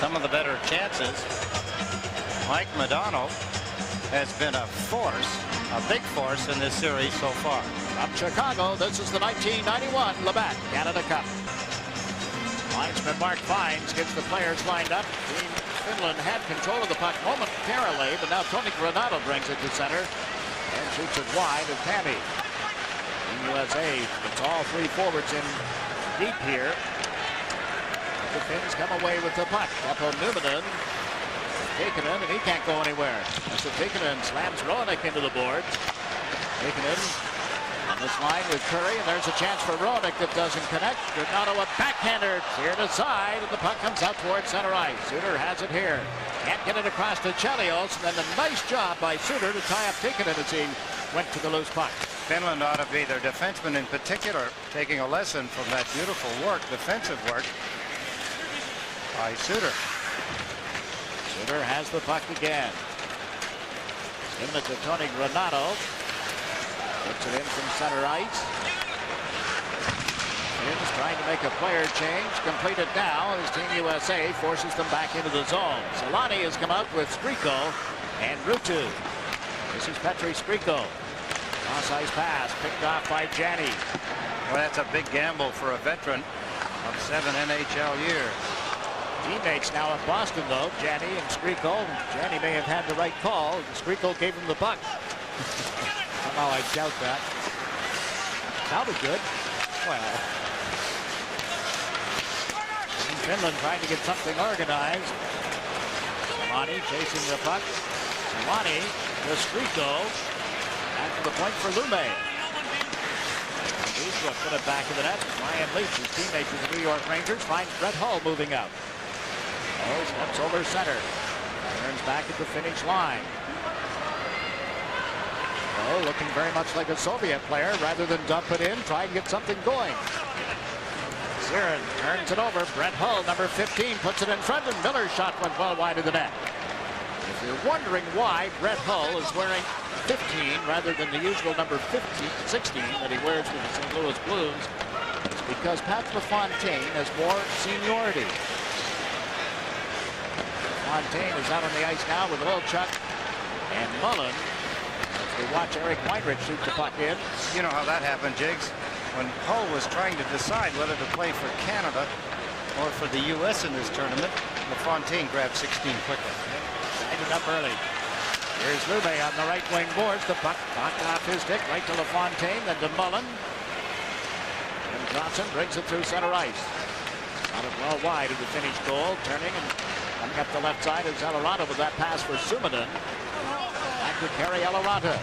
S7: Some of the better chances. Mike Modano has been a force, a big force in this series so far.
S6: From Chicago, this is the 1991 Labatt Canada Cup. Linesman Mark Fines gets the players lined up. Team Finland had control of the puck momentarily, but now Tony Granato brings it to center and shoots it wide of Tammy. Team USA gets all three forwards in deep here. The Finns come away with the puck. Teppo Numminen, Tikkanen, and he can't go anywhere. So Tikkanen slams Hronek into the boards. Tikkanen on this line with Curry, and there's a chance for Hronek that doesn't connect. Granato a backhander, cleared aside, and the puck comes out towards center ice. Suter has it here. Can't get it across to Chelios, and then a nice job by Suter to tie up Tikkanen as he went to the loose puck.
S7: Finland ought to be, their defensemen in particular, taking a lesson from that beautiful work, defensive work, by Suter.
S6: Suter has the puck again. Giving it to Tony Granato. Puts it in from center ice. Finns trying to make a player change. Completed now as Team USA forces them back into the zone. Solani has come out with Skriko and Ruutu. This is Petri Skriko. Cross-ice pass picked off by Janney.
S7: Well, that's a big gamble for a veteran of 7 NHL years.
S6: Teammates now at Boston, though. Janney and Skriko. Janney may have had the right call. Skriko gave him the puck. Somehow I doubt that. Sounded good. Well. Finland trying to get something organized. Solani chasing the puck. Solani to Skriko. Back to the point for Lume. Beesbrook put it back in the net. Ryan Leach, his teammate with the New York Rangers, finds Brett Hull moving out. Hull steps over center. Turns back at the finish line. Oh, looking very much like a Soviet player. Rather than dump it in, try and get something going. Zirin turns it over. Brett Hull, number 15, puts it in front, and Miller's shot went well wide of the net. If you're wondering why Brett Hull is wearing 15 rather than the usual number 16 that he wears with the St. Louis Blues, it's because Pat LaFontaine has more seniority. LaFontaine is out on the ice now with Olchuk and Mullen. We watch Eric Weinrich shoot the puck in.
S7: You know how that happened, Jigs. When Hull was trying to decide whether to play for Canada or for the U.S. in this tournament, LaFontaine grabbed 16 quickly.
S6: Ended up early. Here's Lume on the right wing boards. The puck knocked off his stick right to LaFontaine, then to Mullen. And Johnson brings it through center ice. Got it well wide of the Finnish goal. Turning and coming up the left side is Eloranta with that pass for Suominen. Back to Kari Eloranta.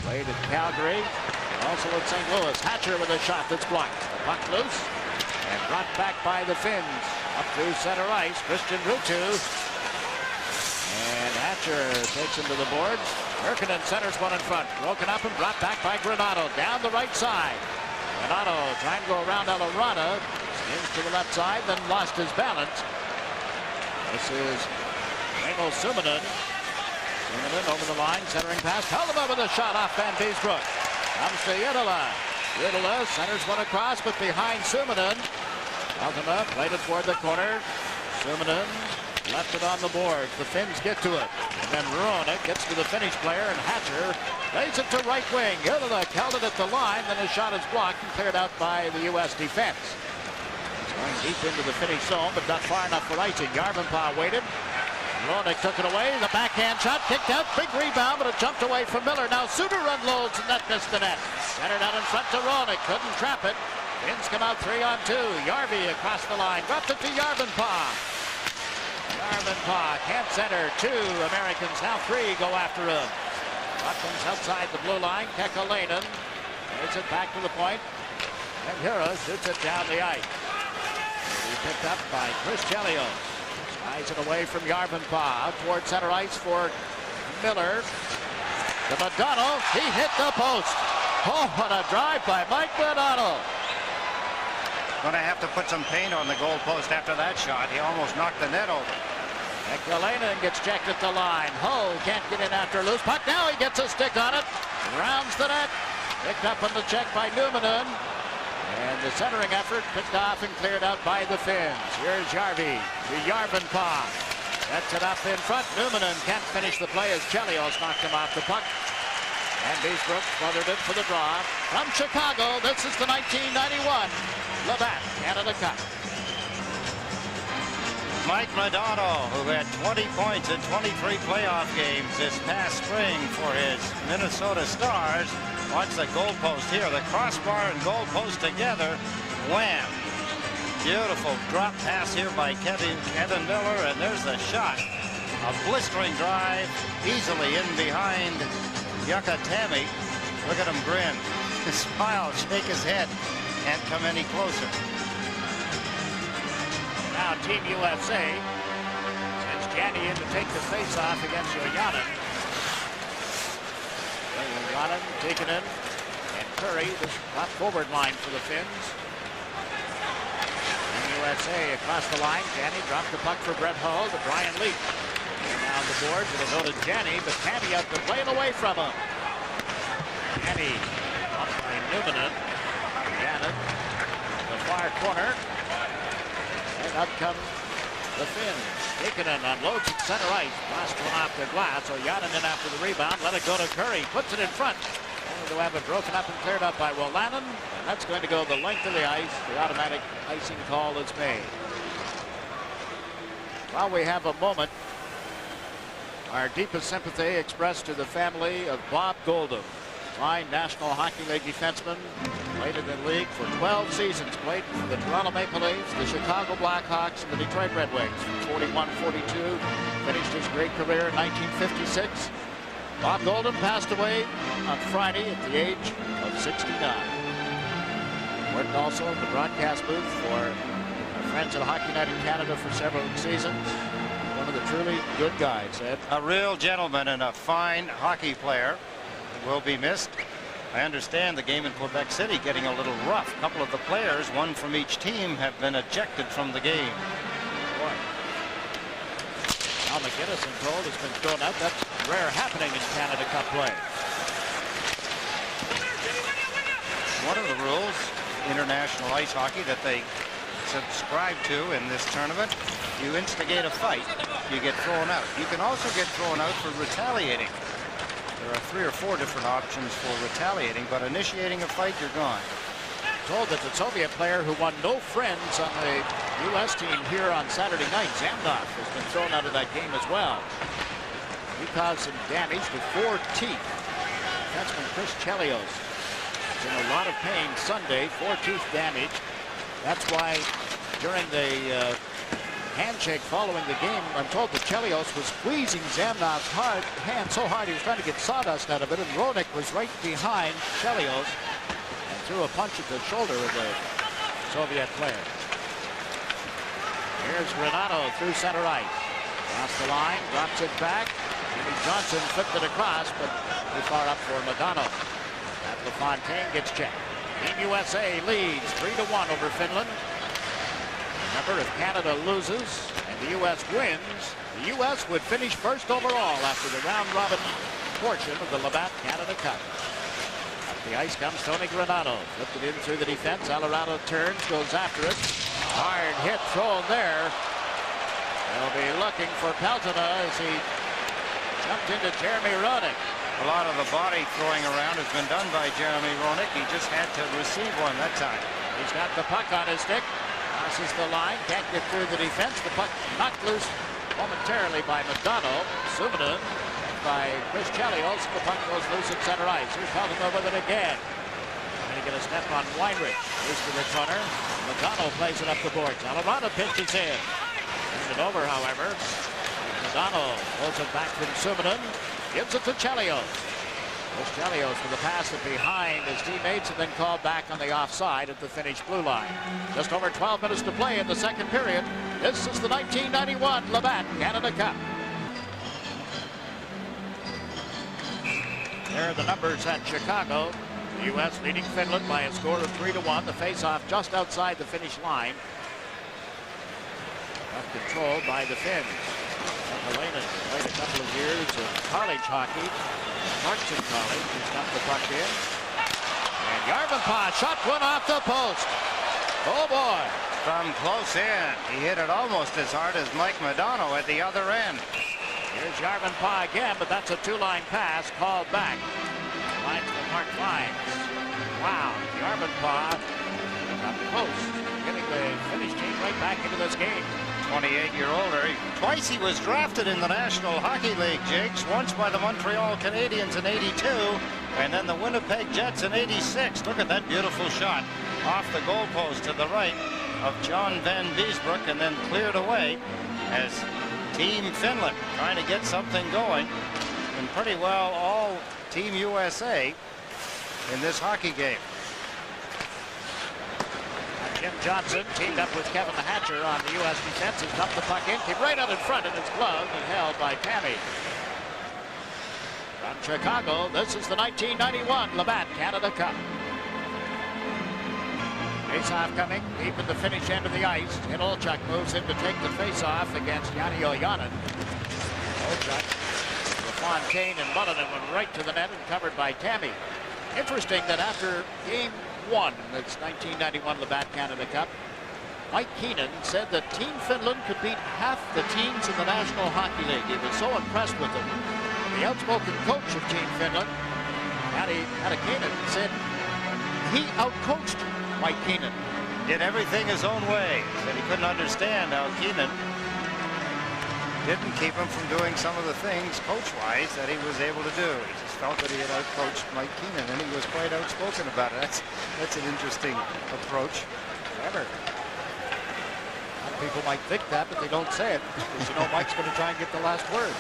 S6: Played at Calgary. Also at St. Louis. Hatcher with a shot that's blocked. The puck loose. And brought back by the Finns. Up through center ice. Christian Ruutu. And Hatcher takes him to the boards. Merkinen centers one in front. Broken up and brought back by Granato. Down the right side. Granato trying to go around Eloranta. Spins to the left side, then lost his balance. This is Raimo Suominen. Suominen over the line, centering pass. Halima with a shot off Van Beesbroek. Comes to Yedala. Yedala centers one across, but behind Suominen. Halima played it toward the corner. Suominen left it on the board. The Finns get to it. And then Ruonik gets to the Finnish player, and Hatcher lays it to right wing. Yedala held it at the line, then his shot is blocked and cleared out by the U.S. defense. Going deep into the Finnish zone, but not far enough for icing. Järvenpää waited. Ruonik took it away. The backhand shot kicked out. Big rebound, but it jumped away from Miller. Now Suter unloads, and that missed the net. Centered out in front to Ruonik. Couldn't trap it. Finns come out 3-on-2. Järvi across the line. Dropped it to Järvenpää. Järvenpää can't center. 2 Americans. Now 3 go after him. Puck comes outside the blue line. Kekäläinen takes it back to the point. And Hira shoots it down the ice. Picked up by Chris Chelios. Slides it away from Järvenpää. Out toward center ice for Miller. To Madonna. He hit the post. Oh, what a drive by Mike Madonna.
S2: Going to have to put some paint on the goal post after that shot. He almost knocked the net over.
S6: Kekäläinen gets checked at the line. Hull can't get in after a loose puck. Now he gets a stick on it. Rounds the net. Picked up on the check by Numminen. And the centering effort picked off and cleared out by the Finns. Here's Järvi to Järvenpää. Sets it up in front. Numminen can't finish the play as Chelios knocked him off the puck. And Beesbroek smothered it for the draw. From Chicago, this is the 1991 Labatt Canada Cup.
S7: Mike Madonna, who had 20 points in 23 playoff games this past spring for his Minnesota Stars. Watch the goalpost here. The crossbar and goalpost together. Wham! Beautiful drop pass here by Kevin Miller, and there's the shot. A blistering drive, easily in behind Jukka Tammi. Look at him grin. Smile, shake his head. Can't come any closer.
S6: Now Team USA sends Jani in to take the face-off against Yojanen. Yojanen taken in, and Curry, the top forward line for the Finns. Team USA across the line. Jani dropped the puck for Brett Hull to Brian Leach. Down the boards, it'll go to Jani, but Tammi up to play it away from him. Jani up by Numminen. Janet, the far corner. And up come the Finns. Ikonen unloads at center ice. Last one off the glass. So Yananen after the rebound. Let it go to Curry. Puts it in front. Only to have it broken up and cleared up by Wolanin. And that's going to go the length of the ice. The automatic icing call is made. While we have a moment, our deepest sympathy expressed to the family of Bob Goldham. Fine National Hockey League defenseman. Played in the league for 12 seasons. Played for the Toronto Maple Leafs, the Chicago Blackhawks, and the Detroit Red Wings from 41-42. Finished his great career in 1956. Bob Goldham passed away on Friday at the age of 69. Worked also in the broadcast booth for our friends at Hockey Night in Canada for several seasons. One of the truly good guys, Ed.
S7: A real gentleman and a fine hockey player. Will be missed. I understand the game in Quebec City getting a little rough. A couple of the players, one from each team, have been ejected from the game.
S6: Boy. Now McGinnis, I'm told, has been thrown out. That's rare happening in Canada Cup play.
S7: One of the rules, international ice hockey, that they subscribe to in this tournament, you instigate a fight, you get thrown out. You can also get thrown out for retaliating. There are 3 or 4 different options for retaliating, but initiating a fight, you're gone.
S6: Told that the Soviet player who won no friends on the U.S. team here on Saturday night, Zamdov, has been thrown out of that game as well. He caused some damage to 4 teeth. Defenseman Chris Chelios is in a lot of pain Sunday, 4 teeth damage. That's why during the handshake following the game, I'm told that Chelios was squeezing Zamnov's hand so hard he was trying to get sawdust out of it, and Roenick was right behind Chelios and threw a punch at the shoulder of the Soviet player. Here's Renato through center ice. Across the line, drops it back. Jimmy Johnson flipped it across, but too far up for Madonna. At LaFontaine gets checked. Team USA leads 3-1 over Finland. Remember, if Canada loses and the U.S. wins, the U.S. would finish first overall after the round-robin portion of the Labatt Canada Cup. Up the ice comes Tony Granato. Flipped it in through the defense. Alvarado turns, goes after it. Hard hit thrown there. They'll be looking for Peltona as he jumped into Jeremy Roenick.
S7: A lot of the body throwing around has been done by Jeremy Roenick. He just had to receive one that time.
S6: He's got the puck on his stick. Crosses the line, can't get through the defense. The puck knocked loose momentarily by Madonna. Suminen by Chris Chelios. The puck goes loose at center ice. Here's Peltona with it again. Trying to get a step on Weinrich. Here's the returner. Madonna plays it up the boards. Alvarado pitches in. Turns it over, however. Madonna pulls it back from Suminen. Gives it to Chelios. Chris Chelios with a pass it behind his teammates and then called back on the offside at the Finnish blue line. Just over 12 minutes to play in the second period. This is the 1991 Labatt Canada Cup. There are the numbers at Chicago. The U.S. leading Finland by a score of 3-1. The face-off just outside the Finnish line. Controlled by the Finns. Helena played a couple of years of college hockey. Clarkson College. He's got the puck in. And Yarvenpää shot one off the post. Oh boy.
S7: From close in. He hit it almost as hard as Mike Madonna at the other end.
S6: Here's Yarvenpää again, but that's a two-line pass called back. Linesman Mark Vines. Wow. Yarvenpää up close. Getting the Finnish team right back into this game.
S7: 28-year-older. Twice he was drafted in the National Hockey League, Jakes. Once by the Montreal Canadiens in '82, and then the Winnipeg Jets in '86. Look at that beautiful shot off the goalpost to the right of John Van Beesbroek, and then cleared away as Team Finland trying to get something going. And pretty well all Team USA in this hockey game.
S6: Jim Johnson teamed up with Kevin the Hatcher on the U.S. defense. He's dumped the puck in, came right out in front in his glove and held by Tammy. From Chicago, this is the 1991 Labatt Canada Cup. Face-off coming deep in the Finnish end of the ice. Olchuk moves in to take the face-off against Jani Ojanen. Olchuk, LaFontaine and Mullinen went right to the net and covered by Tammy. Interesting that after game one, that's 1991 Labatt Canada Cup, Mike Keenan said that Team Finland could beat half the teams in the National Hockey League. He was so impressed with them. The outspoken coach of Team Finland, Harry Keenan, said he outcoached Mike Keenan.
S7: Did everything his own way. Said he couldn't understand how Keenan didn't keep him from doing some of the things coach-wise that he was able to do. He just felt that he had outcoached Mike Keenan, and he was quite outspoken about it. That's an interesting approach.
S6: However, some people might think that, but they don't say it. Because, you know, Mike's going to try and get the last word.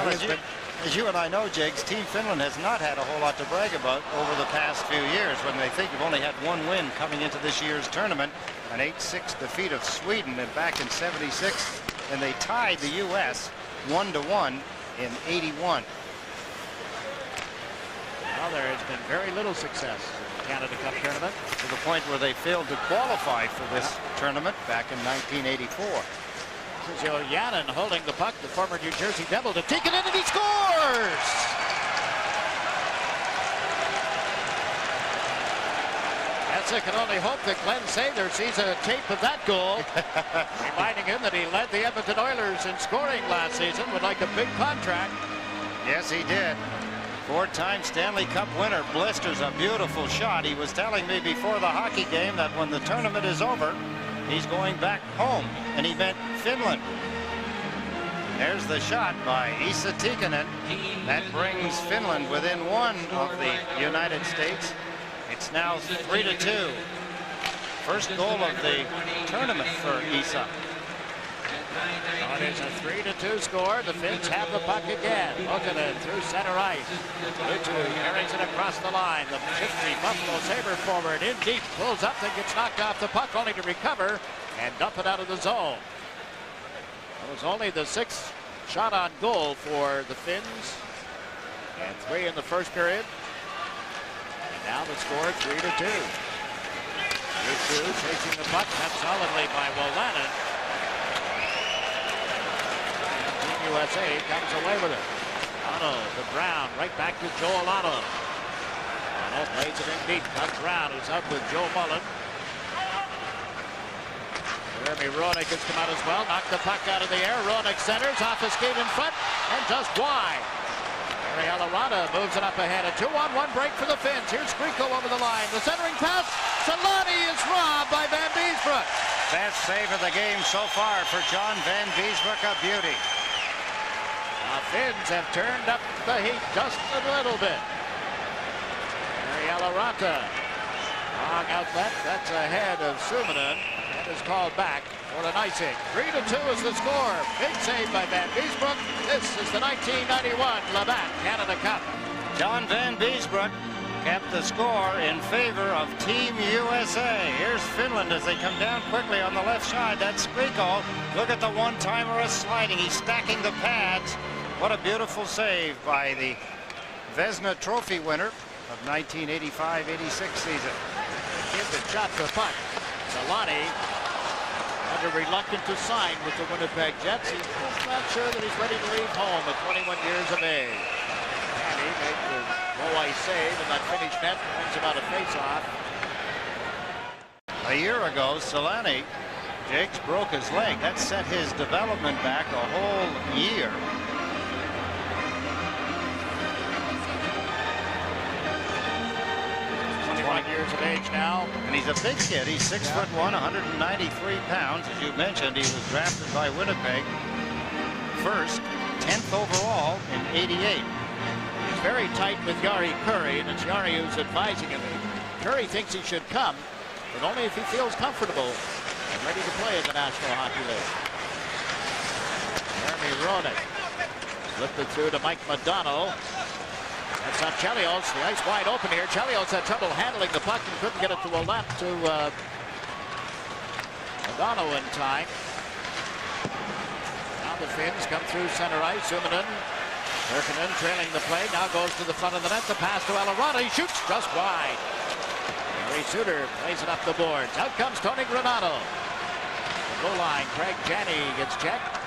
S7: Well, as you and I know, Jakes, Team Finland has not had a whole lot to brag about over the past few years, when they think they've only had one win coming into this year's tournament, an 8-6 defeat of Sweden, and back in '76. And they tied the U.S. 1-1 in '81.
S6: Well, there has been very little success in the Canada Cup tournament.
S7: To the point where they failed to qualify for this tournament back in 1984.
S6: This is Ojanen holding the puck, the former New Jersey Devil, to take it in, and he scores! I can only hope that Glenn Sather sees a tape of that goal, reminding him that he led the Edmonton Oilers in scoring last season, would like a big contract.
S7: Yes, he did. Four-time Stanley Cup winner. Blisters a beautiful shot. He was telling me before the hockey game that when the tournament is over, he's going back home, and he meant Finland. There's the shot by Esa Tikkanen. That brings Finland within one of the United States. It's now 3-2. First goal of the tournament for Isa.
S6: So it is a 3-2 score. The Finns have the puck again. Hokanen through center ice. Lutu carries it across the line. The shifty Buffalo Sabre forward in deep. Pulls up and gets knocked off the puck, only to recover and dump it out of the zone. It was only the 6th shot on goal for the Finns. And 3 in the first period. And now the score 3-2. Lutu chasing the puck, kept solidly by Wolanin. USA comes away with it. Otto to Brown, right back to Joel Otto. Otto plays it in deep. Comes Brown, who's up with Joe Mullen. Jeremy Roenick has come out as well. Knocked the puck out of the air. Roenick centers off his skate in front and just wide. Harry Alarada moves it up ahead. A 2-on-1 break for the Finns. Here's Grieco over the line. The centering pass. Solani is robbed by Van Beesbroek.
S7: Best save of the game so far for John Van Beesbroek. A beauty.
S6: The Finns have turned up the heat just a little bit. Harry Alarada. Long outlet. That's ahead of Suominen. And is called back for an icing. 3-2 is the score. Big save by Van Beesbroek. This is the 1991 Labatt Canada Cup.
S7: John Van Beesbroek kept the score in favor of Team USA. Here's Finland as they come down quickly on the left side. That's Grieco. Look at the one-timer sliding. He's stacking the pads. What a beautiful save by the Vezina Trophy winner of 1985-86 season.
S6: Give the shot for puck. Solani under reluctant to sign with the Winnipeg Jets. He's just not sure that he's ready to leave home at 21 years of age. And he made the low-ice save, and that Finnish net brings him out of face-off.
S7: A year ago, Solani, Jakes broke his leg. That set his development back a whole year.
S6: Years of age now.
S7: And he's a big kid. He's 6'1", 193 pounds. As you mentioned, he was drafted by Winnipeg first, 10th overall in '88.
S6: He's very tight with Jari Kurri, and it's Jari who's advising him. Kurri thinks he should come, but only if he feels comfortable and ready to play in the National Hockey League. Jeremy Roenick slipped it through to Mike Modano. That's not Chelios. The ice wide open here. Chelios had trouble handling the puck and couldn't get it to a lap to Modano in time. Now the Finns come through center ice. Suominen, Kirkinen trailing the play. Now goes to the front of the net. The pass to Alarada. He shoots just wide. Harry Suter plays it up the boards. Out comes Tony Granato. The goal line. Craig Janney gets checked.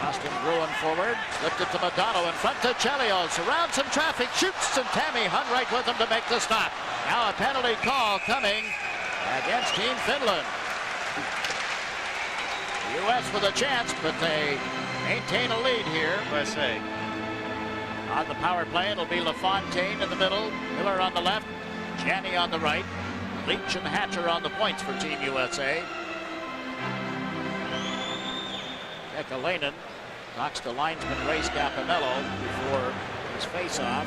S6: Austin Gruen forward, slipped it to Modano in front to Chelios, around some traffic, shoots, and Tammy Hunt right with him to make the stop. Now a penalty call coming against Team Finland. The U.S. with a chance, but they maintain a lead here.
S7: USA.
S6: On the power play, it'll be LaFontaine in the middle, Miller on the left, Janney on the right, Leach and Hatcher on the points for Team USA. Kekalainen knocks the linesman Ray Scapinello before his face-off.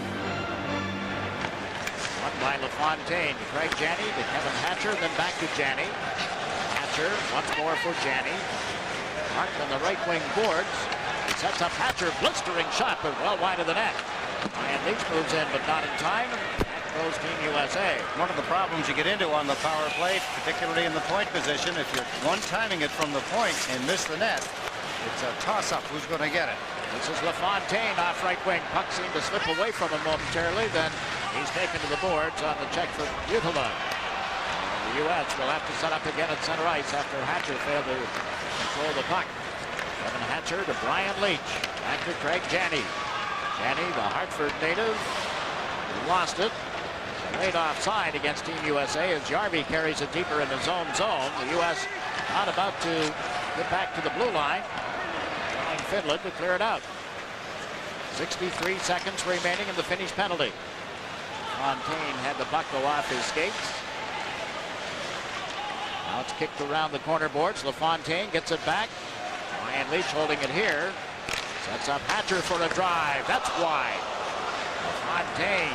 S6: Won by LaFontaine to Craig Janney to Kevin Hatcher, then back to Janney. Hatcher once more for Janney. Marked on the right wing boards. He sets up Hatcher, blistering shot, but well wide of the net. And Leach moves in, but not in time. That goes Team USA.
S7: One of the problems you get into on the power play, particularly in the point position, if you're one-timing it from the point and miss the net, it's a toss-up. Who's going to get it?
S6: This is LaFontaine off right wing. Puck seemed to slip away from him momentarily. Then he's taken to the boards on the check for Utila. The U.S. will have to set up again at center ice after Hatcher failed to control the puck. Kevin Hatcher to Brian Leach. Back to Craig Janney. Janney, the Hartford native, lost it. Laid offside against Team USA as Jarvie carries it deeper in the zone. The U.S. not about to get back to the blue line. Finland to clear it out. 63 seconds remaining in the Finnish penalty. Fontaine had the puck go off his skates. Now it's kicked around the corner boards. LaFontaine gets it back. Ryan Leach holding it here. Sets up Hatcher for a drive. That's wide. LaFontaine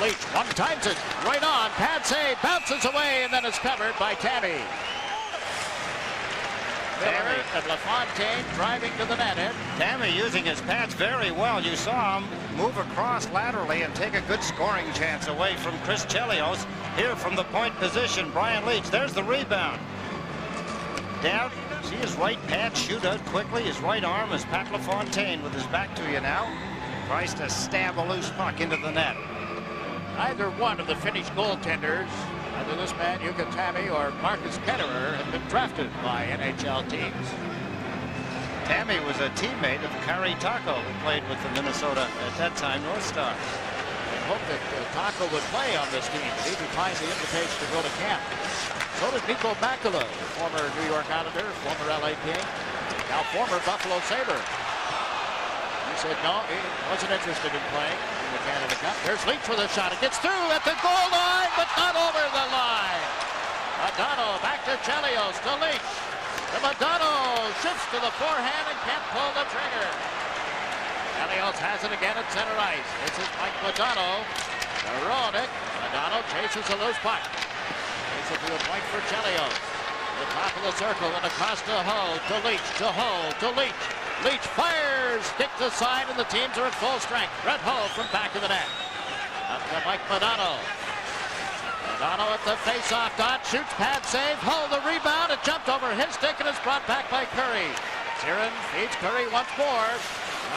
S6: Leach one-times it. Right on. Pad save. Bounces away, and then it's covered by Tammy. Miller and LaFontaine driving to the net.
S7: Tammy using his pads very well. You saw him move across laterally and take a good scoring chance away from Chris Chelios. Here from the point position, Brian Leach. There's the rebound. Down. See his right pad shoot out quickly. His right arm is Pat LaFontaine with his back to you now. Tries to stab a loose puck into the net.
S6: Either one of the Finnish goaltenders, either this man, Jukka Tammi, or Marcus Ketterer, have been drafted by NHL teams.
S7: Tammy was a teammate of Kari Taco, who played with the Minnesota, at that time, North Stars.
S6: I hope that Taco would play on this team. He declined the invitation to go to camp. So did Mikko Makula, former New York Islander, former LA King, now former Buffalo Sabre. He said no, he wasn't interested in playing in the Canada Cup. There's Leach with a shot. It gets through at the goal line, but not over the line. Madonna back to Chelios, to Leach. The Madonna shifts to the forehand and can't pull the trigger. Chelios has it again at center ice. This is Mike Madonna. Roenick. Madonna chases a loose puck. Takes it to the point for Chelios. The top of the circle and across to Hull, to Leach, to Hull, to Leach. Leach fires, stick to side, and the teams are at full strength. Brett Hull from back of the net. Up to Mike Madonna. Madonna at the face-off dot, shoots, pad save. Hull the rebound, it jumped over his stick and is brought back by Curry. Siren feeds Curry once more.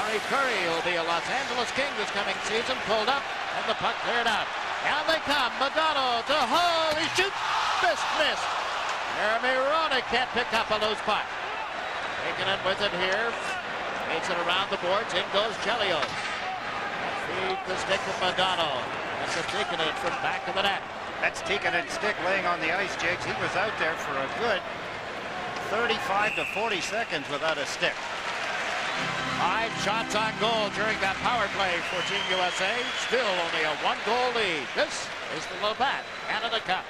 S6: Larry Curry will be a Los Angeles King this coming season. Pulled up, and the puck cleared out. Down they come. Madonna to Hull. He shoots. Missed. Jeremy Roenick can't pick up a loose puck. Taking it with it here. Makes it around the boards. In goes Chelios. Feed the stick to Madonna. That's a taking it from back of the net.
S7: That's Tikkanen's stick laying on the ice, Jakes. He was out there for a good 35 to 40 seconds without a stick.
S6: 5 shots on goal during that power play for Team USA. Still only a 1-goal lead. This is the Labatt Canada Cup.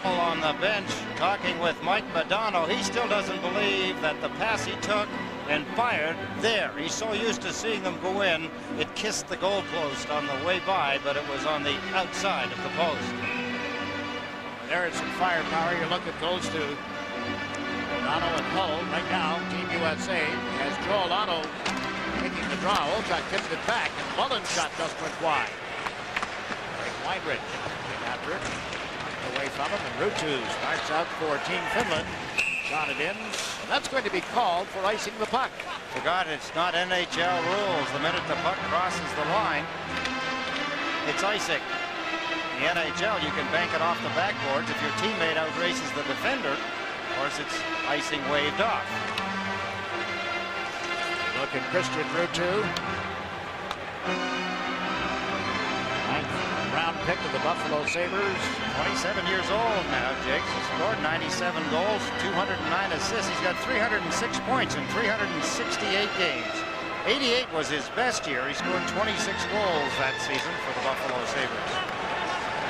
S7: On the bench talking with Mike Madonna. He still doesn't believe that the pass he took and fired there. He's so used to seeing them go in, it kissed the goalpost on the way by, but it was on the outside of the post.
S6: There is some firepower. You look at those two. Otto and Hull right now. Team USA has Joel Otto taking the draw. Olchak tipped it back, and Mullen's shot just went wide. Weinrich came after it. Away from him, and Ruutu starts out for Team Finland. Shot it in, and that's going to be called for icing the puck.
S7: Forgot it's not NHL rules. The minute the puck crosses the line, it's icing. In the NHL, you can bank it off the backboards if your teammate outraces the defender. Of course, it's icing waved off.
S6: Look at Christian Ruutu. 9th round pick of the Buffalo Sabres.
S7: 27 years old now, Jakes. He scored 97 goals, 209 assists. He's got 306 points in 368 games. 88 was his best year. He scored 26 goals that season for the Buffalo Sabres.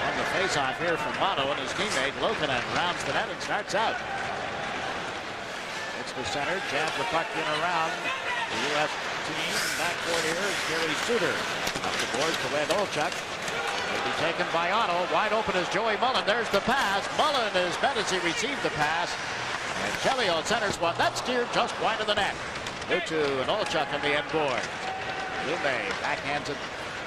S6: And the face-off here from Otto and his teammate Lokinen rounds the net and starts out. It's the center, jabs the puck in around the U.S. team. Backcourt here is Gary Suter. Up the boards to Ed Olchuk. Will be taken by Otto. Wide open is Joey Mullen. There's the pass. Mullen is met as he received the pass. And Chelios centers one. That's steered just wide of the net. Ruutu and Olchuk on the end board. Lume backhands it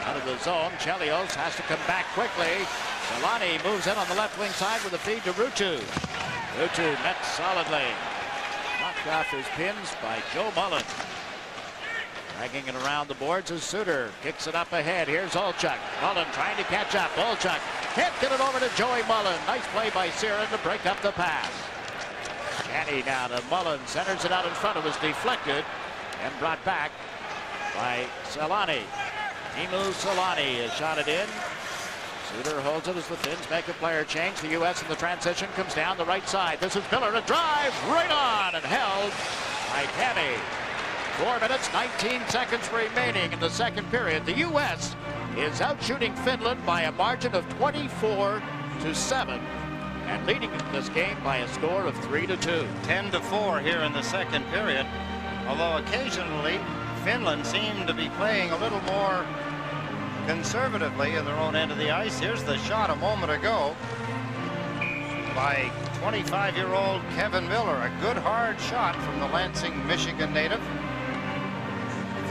S6: out of the zone. Chelios has to come back quickly. Solani moves in on the left wing side with a feed to Ruutu. Ruutu met solidly. Knocked off his pins by Joe Mullen. Dragging it around the boards is Suter. Kicks it up ahead. Here's Olchuk. Mullen trying to catch up. Olchuk can't get it over to Joey Mullen. Nice play by Siren to break up the pass. Janney now to Mullen. Centers it out in front. It was deflected and brought back by Solani. Teemu Solani has shot it in. Suter holds it as the Finns make a player change. The U.S. in the transition comes down the right side. This is Miller. A drive right on and held by Tammy. 4 minutes, 19 seconds remaining in the second period. The U.S. is outshooting Finland by a margin of 24-7 and leading this game by a score of 3-2.
S7: 10-4 here in the second period. Although occasionally Finland seemed to be playing a little more conservatively in their own end of the ice. Here's the shot a moment ago by 25-year-old Kevin Miller. A good hard shot from the Lansing, Michigan native.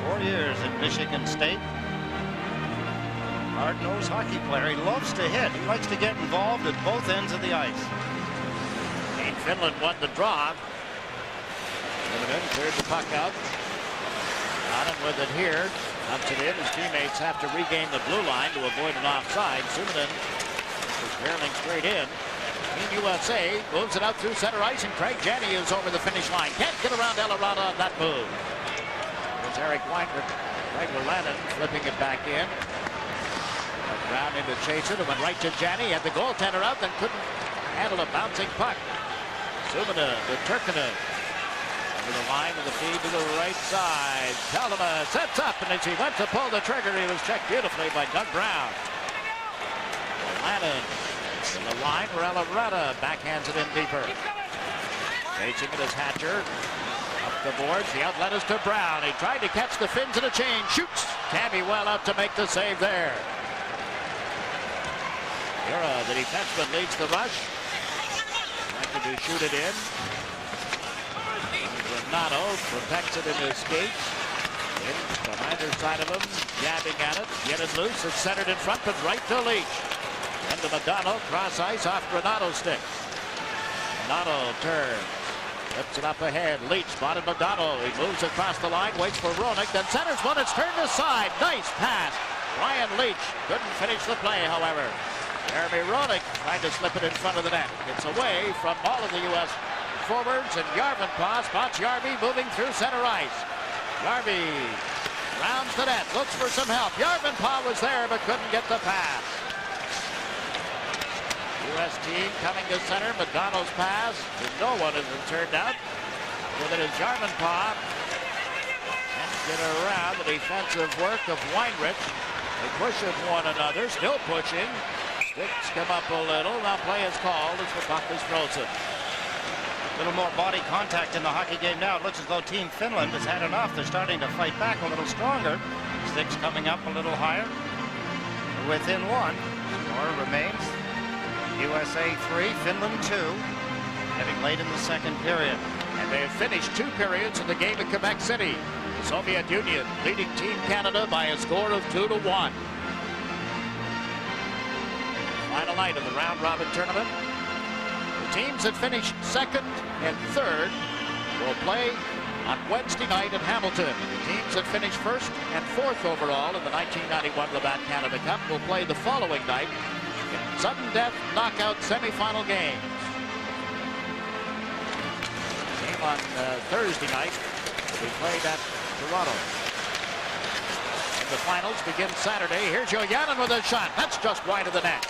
S7: 4 years at Michigan State. Hard-nosed hockey player. He loves to hit. He likes to get involved at both ends of the ice.
S6: Team Finland won the draw. Suminen cleared the puck out. Got him with it here. Dumps it in. His teammates have to regain the blue line to avoid an offside. Suminen is barreling straight in. Team USA moves it out through center ice, and Craig Janney is over the finish line. Can't get around Elarada on that move. There's Eric Weinrich. Greg Lannon flipping it back in. Brown in to chase it. It went right to Janney. Had the goaltender out, then couldn't handle a bouncing puck. Suminen to Turkinen. Over the line of the feed to the right side. Kalama sets up, and as he went to pull the trigger, he was checked beautifully by Doug Brown. Lannon in the line. Elarada backhands it in deeper. Chasing it is Hatcher. Up the boards. The outlet is to Brown. He tried to catch the fins in a chain. Shoots. Cammy well out to make the save there. Yura, the defenseman, leads the rush. Trying to shoot it in. Renato protects it in his skates. In from either side of him, jabbing at it. Get it loose. It's centered in front, but right to Leach. And to McDonald, cross ice off Renato's stick. Renato turns. Flips it up ahead. Leach spotted McDonald. He moves across the line, waits for Roenick, then centers one. It's turned aside. Nice pass. Ryan Leach couldn't finish the play, however. Jeremy Roenick tried to slip it in front of the net. It's away from all of the U.S. forwards, and Järvenpää spots Järvi moving through center ice. Järvi rounds the net, looks for some help. Järvenpää was there, but couldn't get the pass. U.S. team coming to center. McDonald's pass to no one as it turned out. With it is Järvenpää. Can't get around the defensive work of Weinrich. They push at one another, still pushing. Sticks come up a little. Now play is called as the puck is frozen.
S7: A little more body contact in the hockey game now. It looks as though Team Finland has had enough. They're starting to fight back a little stronger. Sticks coming up a little higher. Within one. Score remains. USA 3, Finland 2. Heading late in the second period.
S6: And they have finished 2 periods in the game at Quebec City. The Soviet Union leading Team Canada by a score of 2-1. Final night of the round-robin tournament. The teams that finished second and third will play on Wednesday night in Hamilton. The teams that finished first and fourth overall in the 1991 Labatt Canada Cup will play the following night in sudden death knockout semifinal games. Game on Thursday night will be played at Toronto. And the finals begin Saturday. Here's Yoyanin with a shot. That's just wide of the net.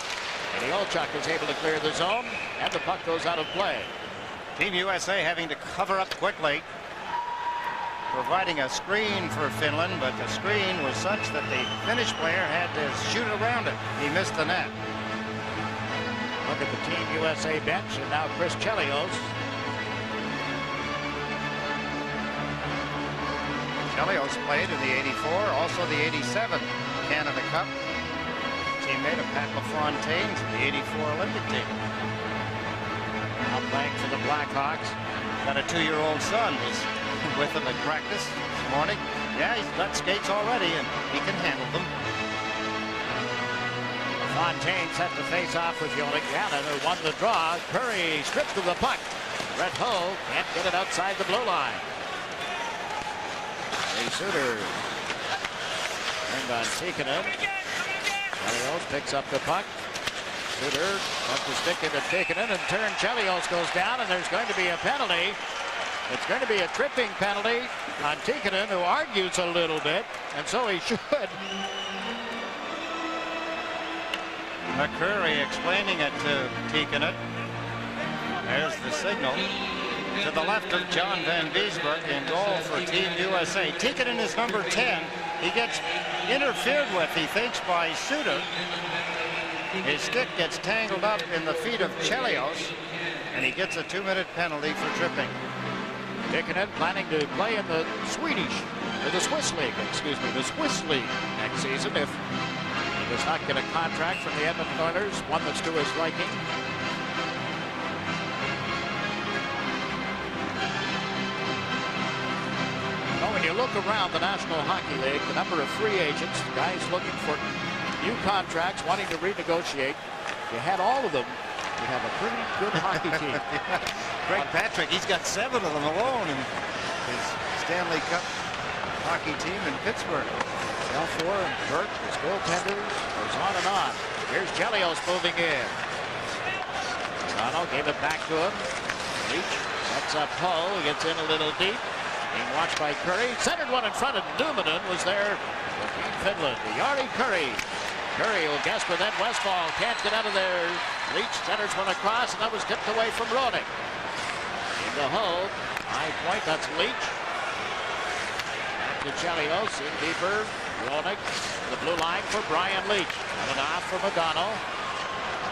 S6: And Olchuk is able to clear the zone, and the puck goes out of play.
S7: Team USA having to cover up quickly, providing a screen for Finland, but the screen was such that the Finnish player had to shoot around it. He missed the net.
S6: Look at the Team USA bench, and now Chris Chelios.
S7: Chelios played in the 84, also the 87 Canada Cup. Teammate of Pat LaFontaine's in the 84 Olympic team.
S6: Now playing for the Blackhawks.
S7: Got a 2-year-old son who's with him at practice this morning. Yeah, he's got skates already, and he can handle them.
S6: LaFontaine set the face off with Yolik. Gannon, who won the draw. Curry stripped of the puck. Brett Hull can't get it outside the blue line. A Suter turned on Tikkanen. Chelios picks up the puck. Suter up the stick into Tikkanen and turn. Chelios goes down, and there's going to be a penalty. It's going to be a tripping penalty on Tikkanen, who argues a little bit, and so he should.
S7: McCurry explaining it to Tikkanen. There's the signal. To the left of John Van Beesbroek in goal for Team USA. Tikkanen is number 10. He gets interfered with, he thinks, by Suter. His stick gets tangled up in the feet of Chelios, and he gets a 2-minute penalty for tripping.
S6: Tikkanen planning to play in the Swiss League, the Swiss League next season if does not get a contract from the Edmonton Oilers, one that's to his liking. When you look around the National Hockey League, the number of free agents, guys looking for new contracts, wanting to renegotiate, if you had all of them, you'd have a pretty good hockey team.
S7: Greg Patrick, he's got 7 of them alone in his Stanley Cup hockey team in Pittsburgh.
S6: Belfour and Burke, his goaltenders, goes on and on. Here's Chelios moving in. Toronto gave it back to him. Leach sets up Hull, gets in a little deep. Being watched by Curry. Centered one in front of Numminen was there for Team Finland. Jari Curry. Curry will guess with that Westfall. Can't get out of there. Leach centers one across, and that was tipped away from Roenick. Into Hull. High point, that's Leach. Back to Chelios. In deeper. Roenick. The blue line for Brian Leach. On and off for Modano.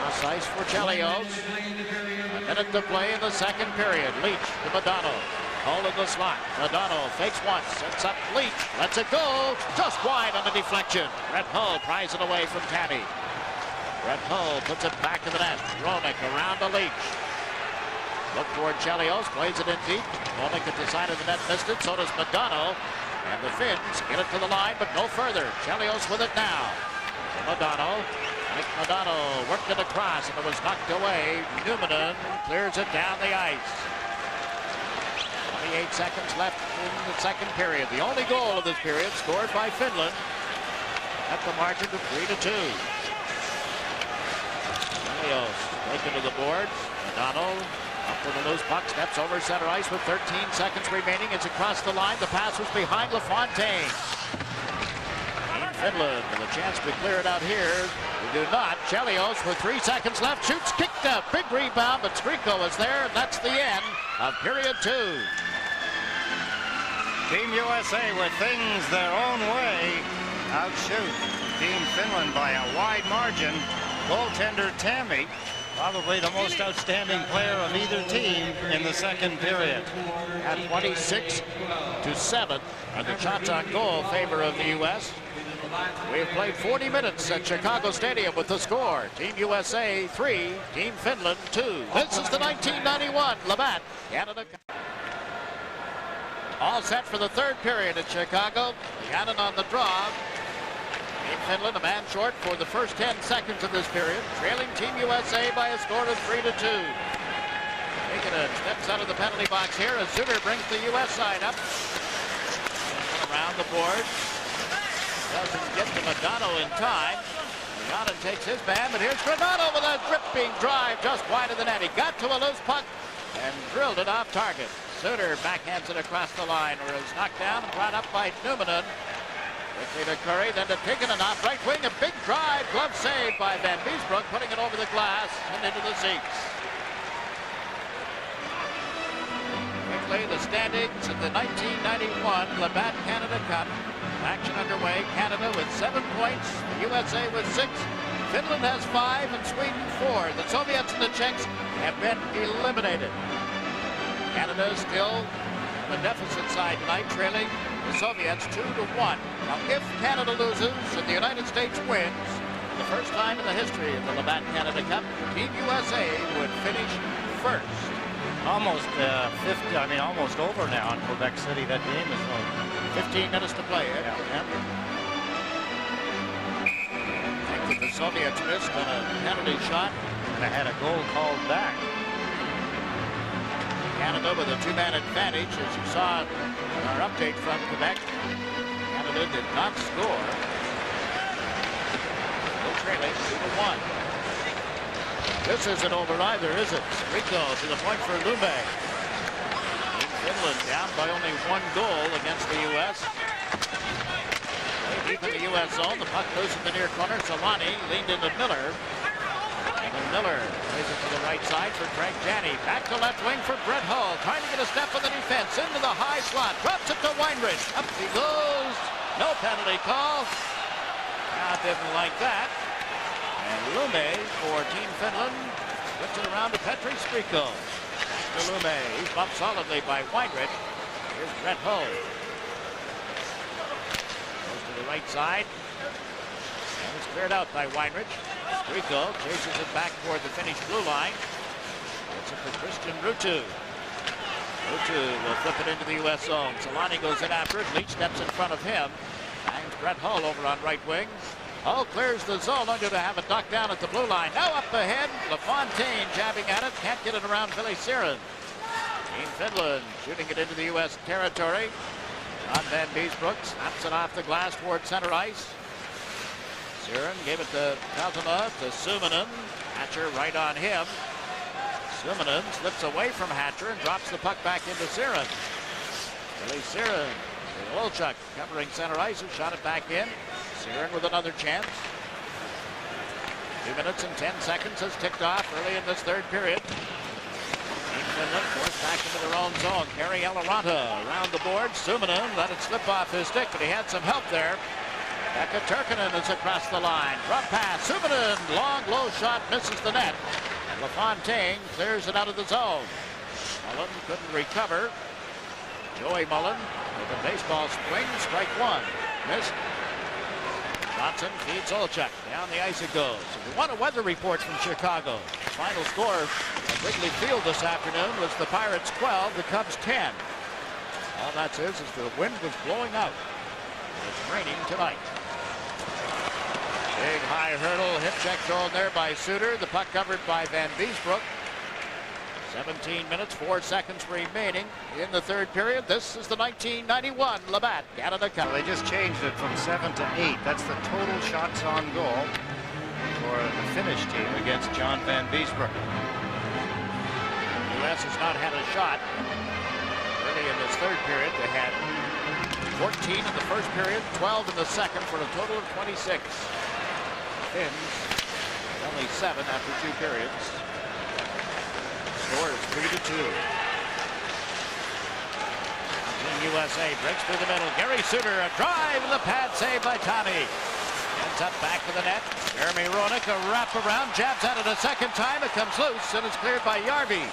S6: Cross ice for Chelios. A minute to play in the second period. Leach to Modano. Hull in the slot. Modano fakes once, sets up Leach, lets it go, just wide on the deflection. Brett Hull pries it away from Taddy. Brett Hull puts it back to the net. Roenick around to Leach. Look toward Chelios, plays it in deep. Roenick at the side of the net missed it, so does Modano. And the Finns get it to the line, but no further. Chelios with it now. Modano. Mike Modano worked it across, and it was knocked away. Numminen clears it down the ice. 28 seconds left in the second period. The only goal of this period scored by Finland at the margin of 3-2. Chelios taken to the boards. Modano up with a loose puck, steps over center ice with 13 seconds remaining. It's across the line. The pass was behind LaFontaine. Team Finland with a chance to clear it out here. We do not. Chelios with 3 seconds left shoots, kicked up. Big rebound, but Skriko is there, and that's the end of period 2.
S7: Team USA, with things their own way, outshoot Team Finland by a wide margin. Goaltender Tammy, probably the most outstanding player of either team in the second period.
S6: At 26-7, and the shots on goal favor of the U.S. We've played 40 minutes at Chicago Stadium with the score. Team USA 3, Team Finland 2. This is the 1991 Labatt Canada Cup. All set for the third period at Chicago. Cannon on the draw. Team Finland a man short for the first 10 seconds of this period, trailing Team USA by a score of 3-2. Taking a steps out of the penalty box here as Suter brings the U.S. side up. Around the board. Doesn't get to Modano in time. Modano takes his man, but here's Granato with a gripping drive just wide of the net. He got to a loose puck and drilled it off target. Suter backhands it across the line, where it's knocked down and brought up by Numminen. Quickly to Curry, then to Tikkanen off right wing. A big drive, glove saved by Van Beesbrook, putting it over the glass and into the seats. Quickly, the standings in the 1991 Labatt Canada Cup. Action underway. Canada with 7 points, the USA with 6. Finland has 5 and Sweden 4. The Soviets and the Czechs have been eliminated. Canada still on the deficit side tonight, trailing the Soviets 2-1. Now, if Canada loses and the United States wins, for the first time in the history of the Labatt Canada Cup, Team USA would finish first.
S7: Almost almost over now in Quebec City. That game is over.
S6: 15 minutes to play. Yeah. I think the Soviets missed on a penalty shot.
S7: They had a goal called back.
S6: Canada with a 2-man advantage, as you saw in our update from Quebec. Canada did not score. Still trailing 2-1. This isn't over either, is it? Rico to the point for Lume. Finland down by only 1 goal against the U.S. Deep in the U.S. zone, the puck goes in the near corner. Solani leaned into Miller. And then Miller plays it to the right side for Frank Janney. Back to left wing for Brett Hull. Trying to get a step on the defense. Into the high slot. Drops it to Weinrich. Up he goes. No penalty call. Crowd didn't like that. And Lume for Team Finland puts it around to Petri Skriko. Back to Lume. He's bumped solidly by Weinrich. Here's Brett Hull. Goes to the right side. And it's cleared out by Weinrich. Rico chases it back toward the Finnish blue line. Gets it for Christian Ruutu. Ruutu will flip it into the U.S. zone. Solani goes in after it. Leach steps in front of him. Bangs Brett Hull over on right wing. Hull clears the zone, only to have it knocked down at the blue line. Now up ahead, LaFontaine jabbing at it. Can't get it around Billy Siren. Team Finland shooting it into the U.S. territory. John Van Beesbrook snaps it off the glass toward center ice. Siren gave it to Peltoma, to Suominen. Hatcher right on him. Suominen slips away from Hatcher and drops the puck back into Siren. Billy Siren, Olchuk covering center ice, who shot it back in. Siren with another chance. 2 minutes and 10 seconds has ticked off early in this third period. Team Finland forced back into their own zone. Kari Eloranta around the board. Suominen let it slip off his stick, but he had some help there. Pekka Turkkanen is across the line. Drop pass. Suominen, long, low shot, misses the net. LaFontaine clears it out of the zone. Mullen couldn't recover. Joey Mullen with a baseball swing, strike one. Missed. Johnson feeds Olchuk. Down the ice it goes. We want a weather report from Chicago. The final score at Wrigley Field this afternoon was the Pirates 12, the Cubs 10. All that says is the wind was blowing out. It's raining tonight. Big high hurdle, hip check thrown there by Suter. The puck covered by Van Beesbrook. 17 minutes, 4 seconds remaining in the third period. This is the 1991 Labatt Canada Cup.
S2: Well, they just changed it from 7 to 8. That's the total shots on goal for the Finnish team against John Van Beesbrook.
S6: The U.S. has not had a shot early in this third period. They had 14 in the first period, 12 in the second, for a total of 26. Finns only 7 after 2 periods. Score is 3-2. Team USA breaks through the middle. Gary Suter, a drive, and the pad save by Tommy. Ends up back to the net. Jeremy Roenick, a wraparound, jabs at it a second time. It comes loose, and it's cleared by Järvi.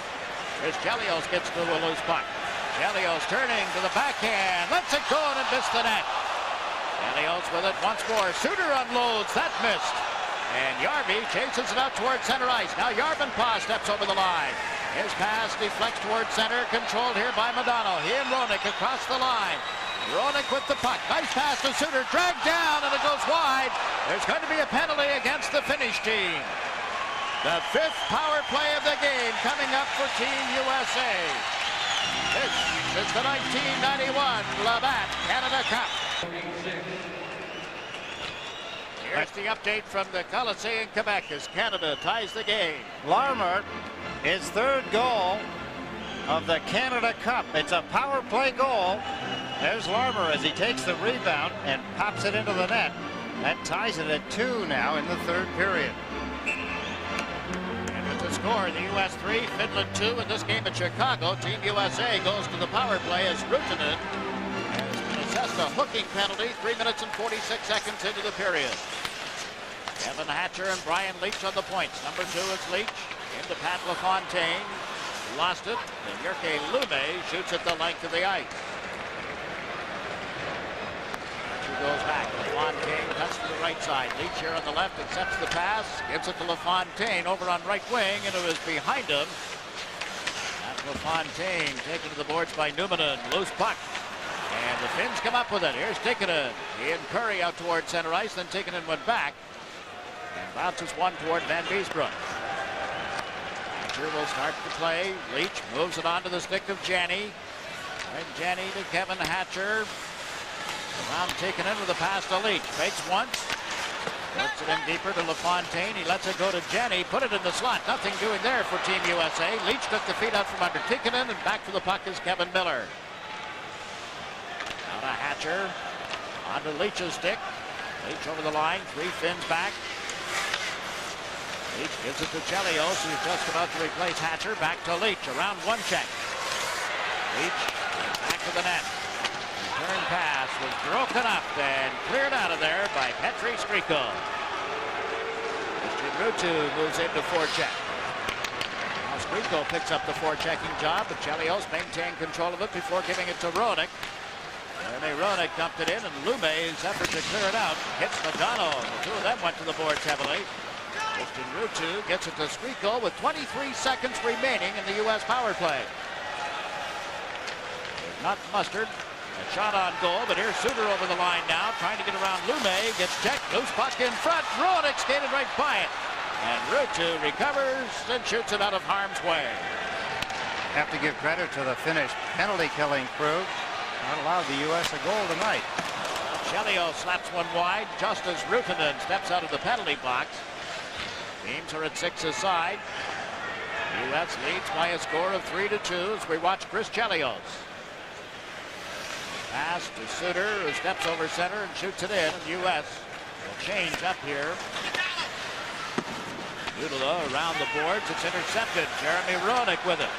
S6: Here's Chelios, gets to a loose puck. Chelios turning to the backhand, lets it go, and it missed the net. Chelios with it once more. Suter unloads, that missed. And Järvi chases it out towards center ice. Now Järvenpää steps over the line. His pass deflects towards center, controlled here by Madonna. He and Roenick across the line. Roenick with the puck. Nice pass to Suter, dragged down, and it goes wide. There's going to be a penalty against the Finnish team. The 5th power play of the game coming up for Team USA. This is the 1991 Labatt Canada Cup. Here's the update from the Colisée in Quebec as Canada ties the game.
S7: Larmer, his third goal of the Canada Cup. It's a power play goal. There's Larmer as he takes the rebound and pops it into the net. That ties it at 2 now in the third period.
S6: And with the score, the U.S. 3, Finland 2 in this game at Chicago. Team USA goes to the power play as Ruutunen has been assessed a hooking penalty 3 minutes and 46 seconds into the period. Kevin Hatcher and Brian Leach on the points. Number 2 is Leach. Into Pat LaFontaine. Lost it. And Jyrki Lume shoots at the length of the ice. Hatcher goes back. LaFontaine cuts to the right side. Leach here on the left accepts the pass. Gives it to LaFontaine over on right wing. And it was behind him. Pat LaFontaine taken to the boards by Numminen. Loose puck. And the Finns come up with it. Here's Tikkanen. He and Curry out towards center ice. Then Tikkanen went back. And bounces one toward Van Beesbrook. Hatcher will start the play. Leach moves it onto the stick of Janney. And Janney to Kevin Hatcher. Around taken in with a pass to Leach. Fakes once. Puts it in deeper to LaFontaine. He lets it go to Janney. Put it in the slot. Nothing doing there for Team USA. Leach took the feet out from under Tikkanen. And back for the puck is Kevin Miller. Now to Hatcher. Onto Leach's stick. Leach over the line. 3 Finns back. Leach gives it to Chelios, who's just about to replace Hatcher. Back to Leach, around one check. Leach back to the net. Turn pass was broken up and cleared out of there by Petri Skriko. Christian Ruutu moves into forecheck. Now Skriko picks up the forechecking job, but Chelios maintained control of it before giving it to Roenick. Jeremy Roenick dumped it in, and Lume's effort to clear it out hits Madonna. The two of them went to the boards heavily. Tristan Ruutu gets it to Squeakle with 23 seconds remaining in the U.S. power play. Not Mustard. A shot on goal, but here's Suter over the line now, trying to get around Lume. Gets checked, loose puck in front. Roenick skated right by it. And Ruutu recovers and shoots it out of harm's way.
S7: Have to give credit to the Finnish penalty killing crew. Not allowed the U.S. a goal tonight.
S6: Chelio slaps one wide just as Ruutunen steps out of the penalty box. Teams are at 6 aside. The U.S. leads by a score of 3-2 as we watch Chris Chelios. Pass to Suter, who steps over center and shoots it in. And the U.S. will change up here. Udala around the boards. It's intercepted. Jeremy Roenick with it.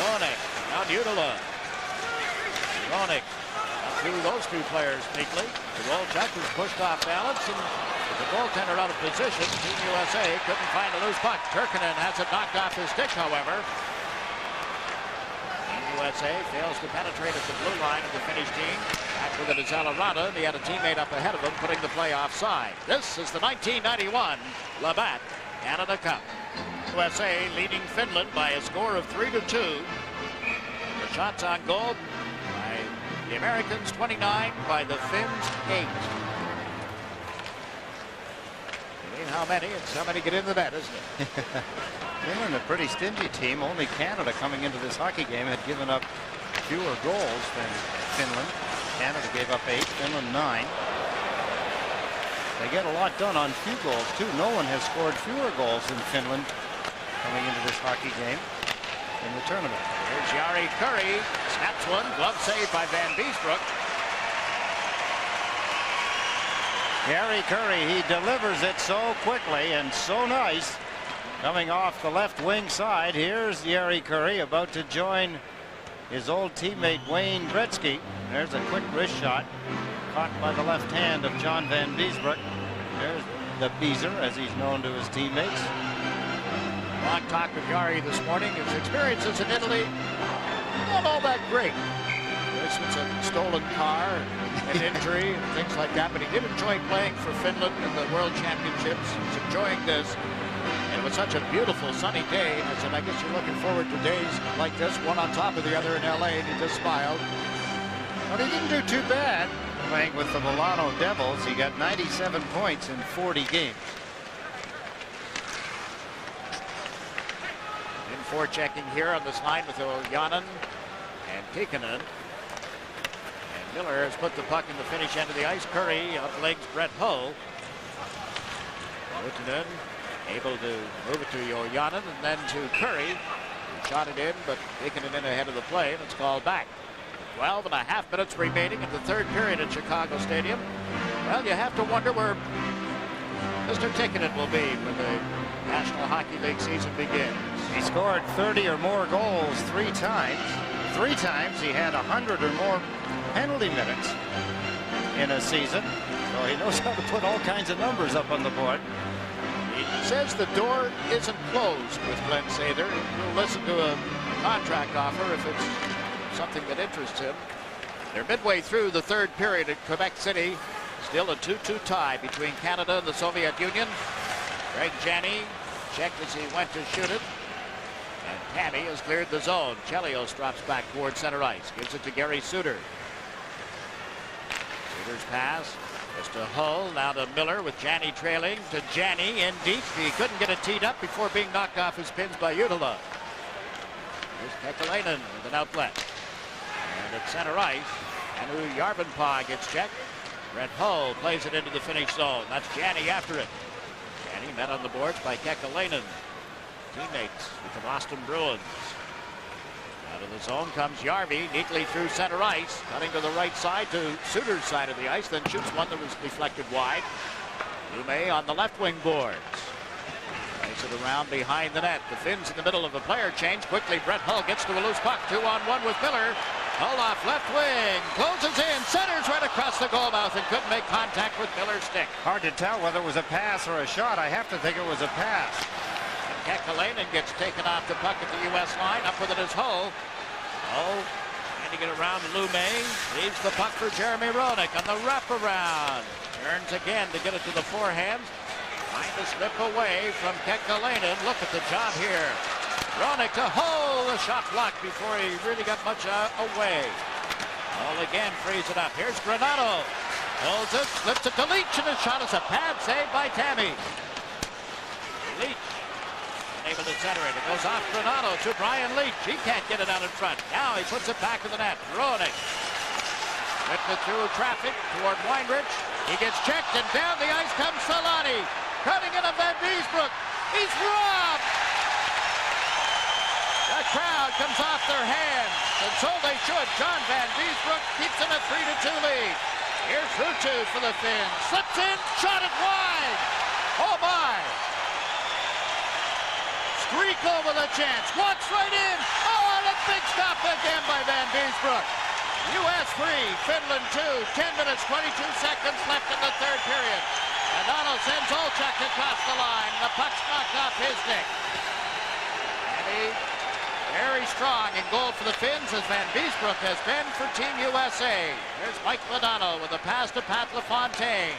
S6: Roenick, now Udala. Roenick through those two players neatly. The Wolchuk was pushed off balance, and with the goaltender out of position, Team USA couldn't find a loose puck. Turkinen has it knocked off his stick, however. Team USA fails to penetrate at the blue line of the Finnish team. Back with it is Alarada, and he had a teammate up ahead of him, putting the play offside. This is the 1991 Labatt Canada Cup. USA leading Finland by a score of 3-2. The shots on goal by the Americans 29, by the Finns 8. How many, and so many get in the net, isn't it?
S7: Finland, a pretty stingy team. Only Canada coming into this hockey game had given up fewer goals than Finland. Canada gave up 8, Finland 9. They get a lot done on few goals, too. No one has scored fewer goals than Finland coming into this hockey game in the tournament.
S6: Here's Jari Kurri. Snaps one. Glove saved by Van Beesbroek.
S7: Jari Kurri, he delivers it so quickly and so nice. Coming off the left wing side, here's Jari Kurri about to join his old teammate Wayne Gretzky. There's a quick wrist shot caught by the left hand of John Van Beesbroek. There's the Beezer, as he's known to his teammates.
S6: Long talk with Jari this morning. His experiences in Italy, not all that great. This was a stolen car, an injury, and things like that, but he did enjoy playing for Finland in the World Championships. He's enjoying this. And it was such a beautiful sunny day. I said, I guess you're looking forward to days like this, one on top of the other in LA, and he just smiled.
S7: But he didn't do too bad playing with the Milano Devils. He got 97 points in 40 games.
S6: In forechecking here on this line with Ojanen and Kekkonen. And Miller has put the puck in the Finnish end of the ice. Kurri outlegs Brett Hull. Ojanen able to move it to Ojanen and then to Kurri. He shot it in, but Kekkonen in ahead of the play, and it's called back. 12.5 minutes remaining in the third period at Chicago Stadium. Well, you have to wonder where Mr. Kekkonen will be when the National Hockey League season begins.
S7: He scored 30 or more goals 3 times. 3 times he had 100 or more penalty minutes in a season. So he knows how to put all kinds of numbers up on the board.
S6: He says the door isn't closed with Glenn Sather. He'll listen to a contract offer if it's something that interests him. They're midway through the third period at Quebec City. Still a 2-2 tie between Canada and the Soviet Union. Greg Janney checked as he went to shoot it. And Tammy has cleared the zone. Chelios drops back toward center ice. Gives it to Gary Suter. Suter's pass is to Hull. Now to Miller with Janney trailing. To Janney in deep. He couldn't get it teed up before being knocked off his pins by Udala. Here's Kekäläinen with an outlet. And at center ice, Anu Järvenpää gets checked. Brett Hull plays it into the Finnish zone. That's Janney after it. Janney met on the boards by Kekäläinen. Teammates with the Boston Bruins. Out of the zone comes Järvi, neatly through center ice, cutting to the right side to Suter's side of the ice, then shoots one that was deflected wide. Lume on the left wing boards. Plays it around behind the net. The Finns in the middle of a player change. Quickly, Brett Hull gets to a loose puck. 2-on-1 with Miller. Hull off left wing, closes in, centers right across the goal mouth and couldn't make contact with Miller's stick.
S7: Hard to tell whether it was a pass or a shot. I have to think it was a pass.
S6: Kekäläinen gets taken off the puck at the U.S. line. Up with it is Hull. Hull Trying to get around Lume. Leaves the puck for Jeremy Roenick on the wraparound. Turns again to get it to the forehands. Trying to slip away from Kekäläinen. Look at the job here. Roenick to hold the shot blocked before he really got much away. All again frees it up. Here's Granato. Holds it, slips it to Leach, and his shot is a pad save by Tammy. Leach able to center it. It goes off Granato to Brian Leach. He can't get it out in front. Now he puts it back in the net. Roenick whipped it through traffic toward Weinrich. He gets checked, and down the ice comes Solani. Cutting in of Van Beesbroek. He's robbed. The crowd comes off their hands, and so they should. John Van Beesbroek keeps him at 3-2 lead. Here's Ruutu for the Finns. Slips in, shot it wide. Oh my! Streako with a chance. Walks right in. Oh, and a big stop again by Van Beesbroek. U.S. 3, Finland 2. 10 minutes, 22 seconds left in the third period. O'Donnell sends Olchuk across the line. The puck's knocked off his stick. And he very strong in goal for the Finns, as Van Beesbroek has been for Team USA. There's Mike Modano with a pass to Pat LaFontaine.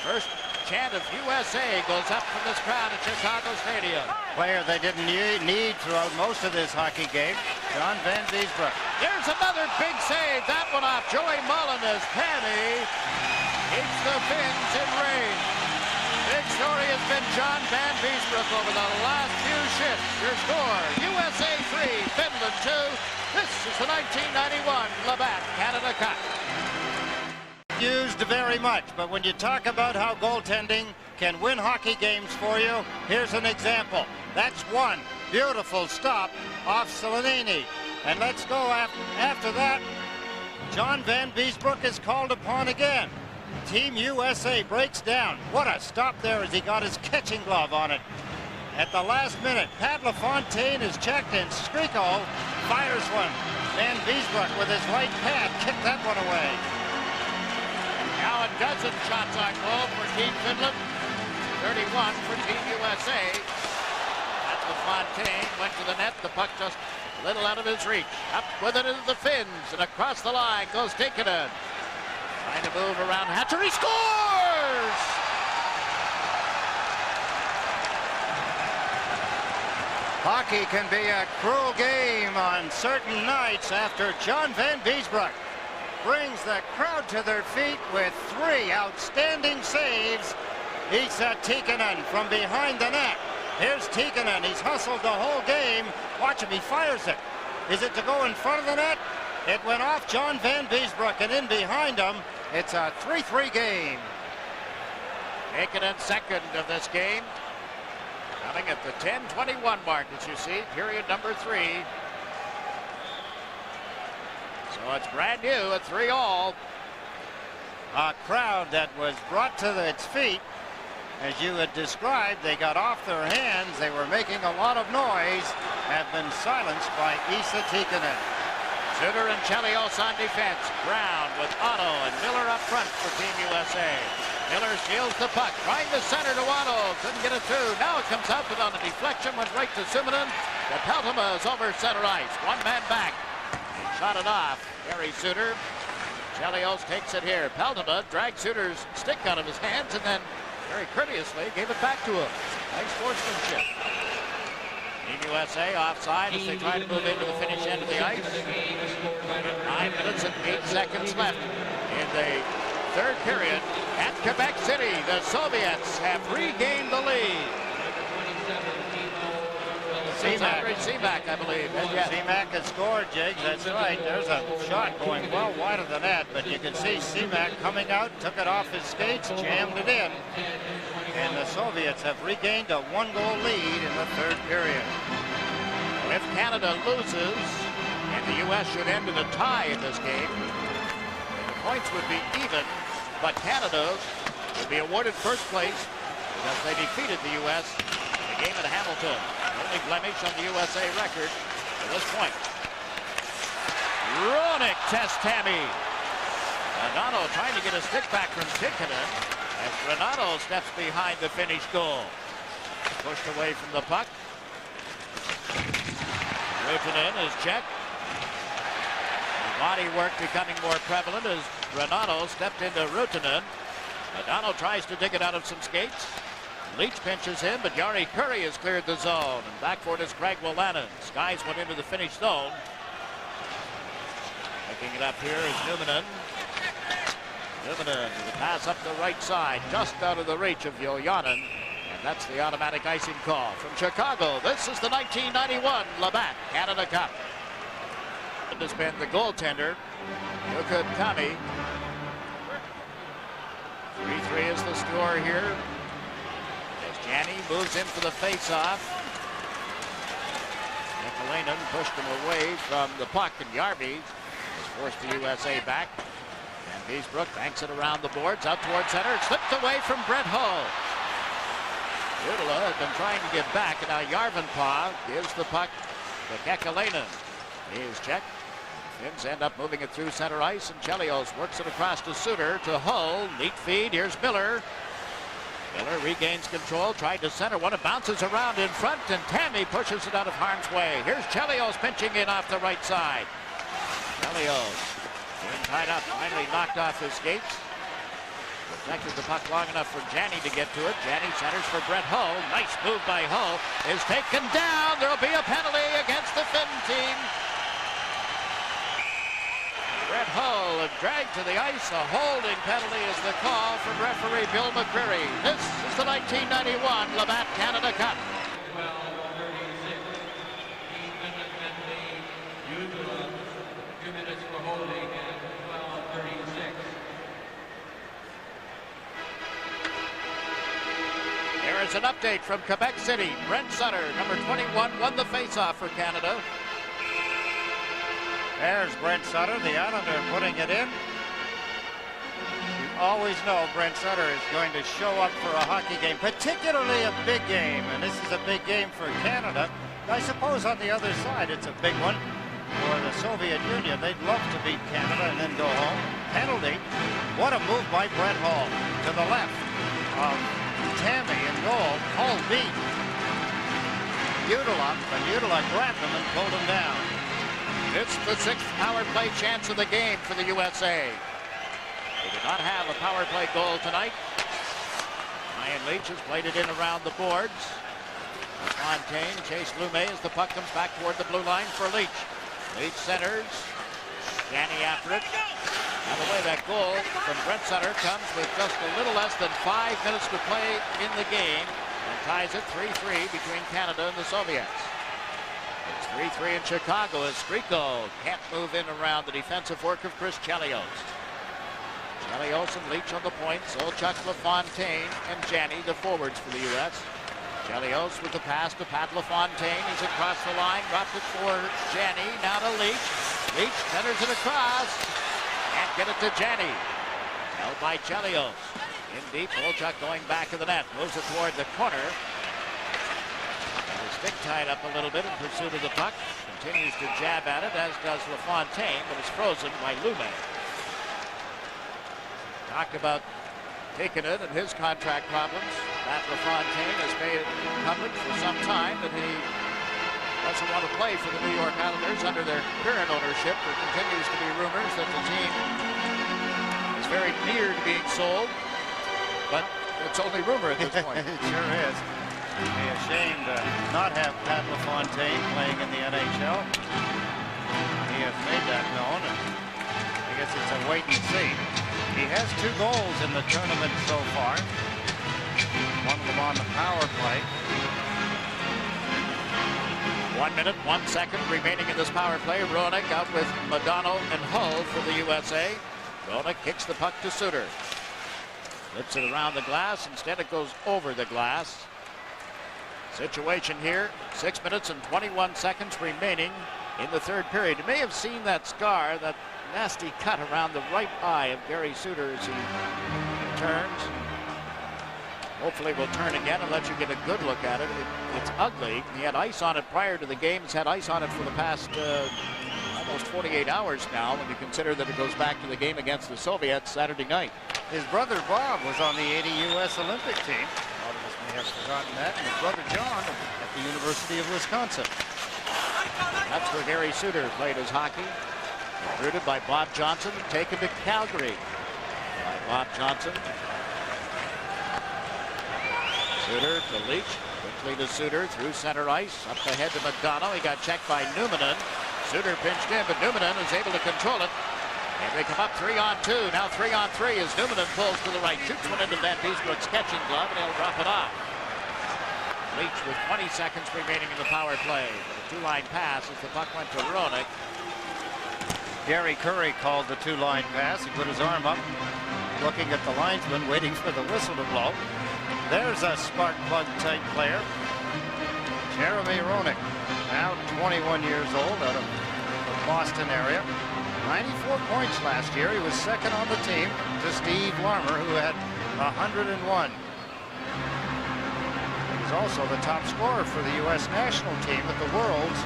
S6: First chant of USA goes up from this crowd at Chicago Stadium.
S7: Player they didn't need throughout most of this hockey game, John Van Beesbroek.
S6: There's another big save. That one off Joey Mullen as Tammy keeps the Finns in range. Big story has been John Van Beesbroek over the last few shifts. Your score, USA 3, Finland 2. This is the 1991 Labatt Canada Cup.
S7: Used very much, but when you talk about how goaltending can win hockey games for you, here's an example. That's one beautiful stop off Selenini. And let's go after that. John Van Beesbroek is called upon again. Team USA breaks down. What a stop there as he got his catching glove on it. At the last minute, Pat LaFontaine is checked and Streako fires one. Van Beesbroek with his right pad kicked that one away.
S6: Now a dozen shots on goal for Team Finland. 31 for Team USA. Pat LaFontaine went to the net. The puck just a little out of his reach. Up with it into the Finns, and across the line goes Tikkanen. Trying to move around Hatcher. He scores!
S7: Hockey can be a cruel game on certain nights after John Van Beesbroek brings the crowd to their feet with 3 outstanding saves. Esa Tikkanen from behind the net. Here's Tikkanen. He's hustled the whole game. Watch him. He fires it. Is it to go in front of the net? It went off John Van Beesbroek and in behind him. It's a 3-3 game.
S6: Tikkanen second of this game. Coming at the 10:21 mark, as you see, period number 3. So it's brand new at 3-all.
S7: A crowd that was brought to its feet. As you had described, they got off their hands. They were making a lot of noise. Have been silenced by Esa Tikkanen.
S6: Suter and Chelios on defense. Brown with Otto and Miller up front for Team USA. Miller steals the puck, trying to center to Otto. Couldn't get it through. Now it comes out, but on a deflection went right to Simonen. The Peltoma is over center ice. One man back. He shot it off. Gary Suter. Chelios takes it here. Peltoma dragged Suter's stick out of his hands and then very courteously gave it back to him. Nice sportsmanship. Team USA offside as they try to move into the finish end of the ice. 9 minutes and 8 seconds left in the third period at Quebec City. The Soviets have regained the lead. Seaback, I believe.
S7: Seaback has scored, Jiggs. That's right. There's a shot going well wide of the net, but you can see Seaback coming out, took it off his skates, jammed it in. And the Soviets have regained a 1-goal lead in the third period.
S6: If Canada loses, and the U.S. should end in a tie in this game, the points would be even, but Canada would be awarded first place because they defeated the U.S. in the game at Hamilton. Only blemish on the USA record at this point. Roenick tests Tammy. Renato trying to get a stick back from Tikkanen as Renato steps behind the Finnish goal. Pushed away from the puck. Ruutu is checked. Body work becoming more prevalent as Renato stepped into Rutanen. Madonna tries to dig it out of some skates. Leach pinches him, but Jari Kurri has cleared the zone. And back for it is Craig Wolanin. Skies went into the finish zone. Picking it up here is Numminen. Numminen with a pass up the right side, just out of the reach of Yojanen. And that's the automatic icing call. From Chicago, this is the 1991 Labatt Canada Cup. It has been the goaltender, Yukut Kami. 3-3 is the score here. As Jani moves in for the face-off. Nikolainen pushed him away from the puck, and Järvi has forced the USA back. And Beesbrook banks it around the boards, out towards center. It slipped away from Brett Hull. Udala has been trying to get back, and now Järvenpää gives the puck to Kekalainen. He is checked. Finns end up moving it through center ice, and Chelios works it across to Suter, to Hull. Neat feed. Here's Miller. Miller regains control, tried to center one. It bounces around in front, and Tammy pushes it out of harm's way. Here's Chelios pinching in off the right side. Chelios being tied up, finally knocked off his skates. Protected the puck long enough for Jani to get to it. Jani centers for Brett Hull. Nice move by Hull. Is taken down. There'll be a penalty against the Finn team. Brett Hull dragged to the ice. A holding penalty is the call from referee Bill McCreary. This is the 1991 Labatt Canada Cup.
S3: 2 minutes for holding and 12:36.
S6: There is an update from Quebec City. Brent Sutter, number 21, won the faceoff for Canada.
S7: There's Brent Sutter, the Islander, putting it in. You always know Brent Sutter is going to show up for a hockey game, particularly a big game, and this is a big game for Canada. I suppose on the other side it's a big one for the Soviet Union. They'd love to beat Canada and then go home. Penalty. What a move by Brett Hull to the left of Tammy in goal. Hull beat Udala, but Udala grabbed him and pulled him down.
S6: It's the 6th power play chance of the game for the USA. They did not have a power play goal tonight. Ryan Leach has played it in around the boards. Fontaine chased Lumet as the puck comes back toward the blue line for Leach. Leach centers. Jani after it. By the way, that goal from Brent Sutter comes with just a little less than 5 minutes to play in the game and ties it 3-3 between Canada and the Soviets. It's 3-3 in Chicago as Striko can't move in around the defensive work of Chris Chelios. Chelios and Leach on the points. Olchuk, LaFontaine, and Jani, the forwards for the U.S. Chelios with the pass to Pat LaFontaine. He's across the line, dropped it for Jani. Now to Leach. Leach centers it across. Can't get it to Jani. Held by Chelios. In deep, Olchuk going back of the net. Moves it toward the corner. Stick tied up a little bit in pursuit of the puck. Continues to jab at it, as does LaFontaine, but is frozen by Lumet. Talked about taking it and his contract problems. Matt LaFontaine has made it public for some time that he doesn't want to play for the New York Islanders under their current ownership. There continues to be rumors that the team is very near to being sold, but it's only rumor at this point.
S7: It sure is. It'd be a shame to not have Pat LaFontaine playing in the NHL. He has made that known, and I guess it's a wait and see. He has 2 goals in the tournament so far. One of them on the power play.
S6: 1 minute, 1 second remaining in this power play. Roenick out with Madonna and Hull for the USA. Roenick kicks the puck to Suter. Flips it around the glass. Instead it goes over the glass. Situation here, 6 minutes and 21 seconds remaining in the third period. You may have seen that scar, that nasty cut around the right eye of Gary Suter as he turns. Hopefully will turn again and let you get a good look at it. It's ugly. He had ice on it prior to the game. He's had ice on it for the past almost 48 hours now, when you consider that it goes back to the game against the Soviets Saturday night.
S7: His brother Bob was on the 80 U.S. Olympic team. A lot of us may have forgotten that. And his brother John at the University of Wisconsin.
S6: That's where Gary Suter played his hockey. Recruited by Bob Johnson and taken to Calgary by Bob Johnson. Suter to Leach. Quickly to Suter through center ice. Up ahead to McDonough. He got checked by Numanen. Suter pinched in, but Numanen is able to control it. And they come up 3-on-2. Now 3-on-3 as Numanen pulls to the right. Shoots one into Van Beesbrook's catching glove, and he'll drop it off. Leach with 20 seconds remaining in the power play. A two-line pass as the puck went to Roenick.
S7: Gary Curry called the two-line pass. He put his arm up, looking at the linesman, waiting for the whistle to blow. There's a spark plug type player. Jeremy Roenick, now 21 years old, out of the Boston area. 94 points last year. He was second on the team to Steve Larmer, who had 101. He was also the top scorer for the U.S. national team at the Worlds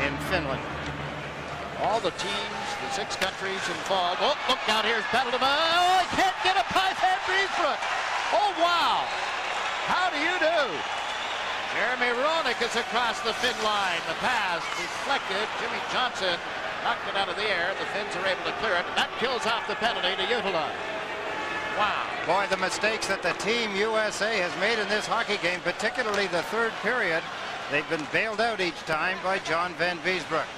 S7: in Finland.
S6: All the teams, the 6 countries involved. Oh, look down here's Petaluma. Oh, he can't get it by Van Beesbrook. Oh, wow. How do you do? Jeremy Roenick is across the Finn line. The pass deflected. Jimmy Johnson knocked it out of the air. The Finns are able to clear it. That kills off the penalty to utilize. Wow.
S7: Boy, the mistakes that the Team USA has made in this hockey game, particularly the third period, they've been bailed out each time by John Van Beesbrook.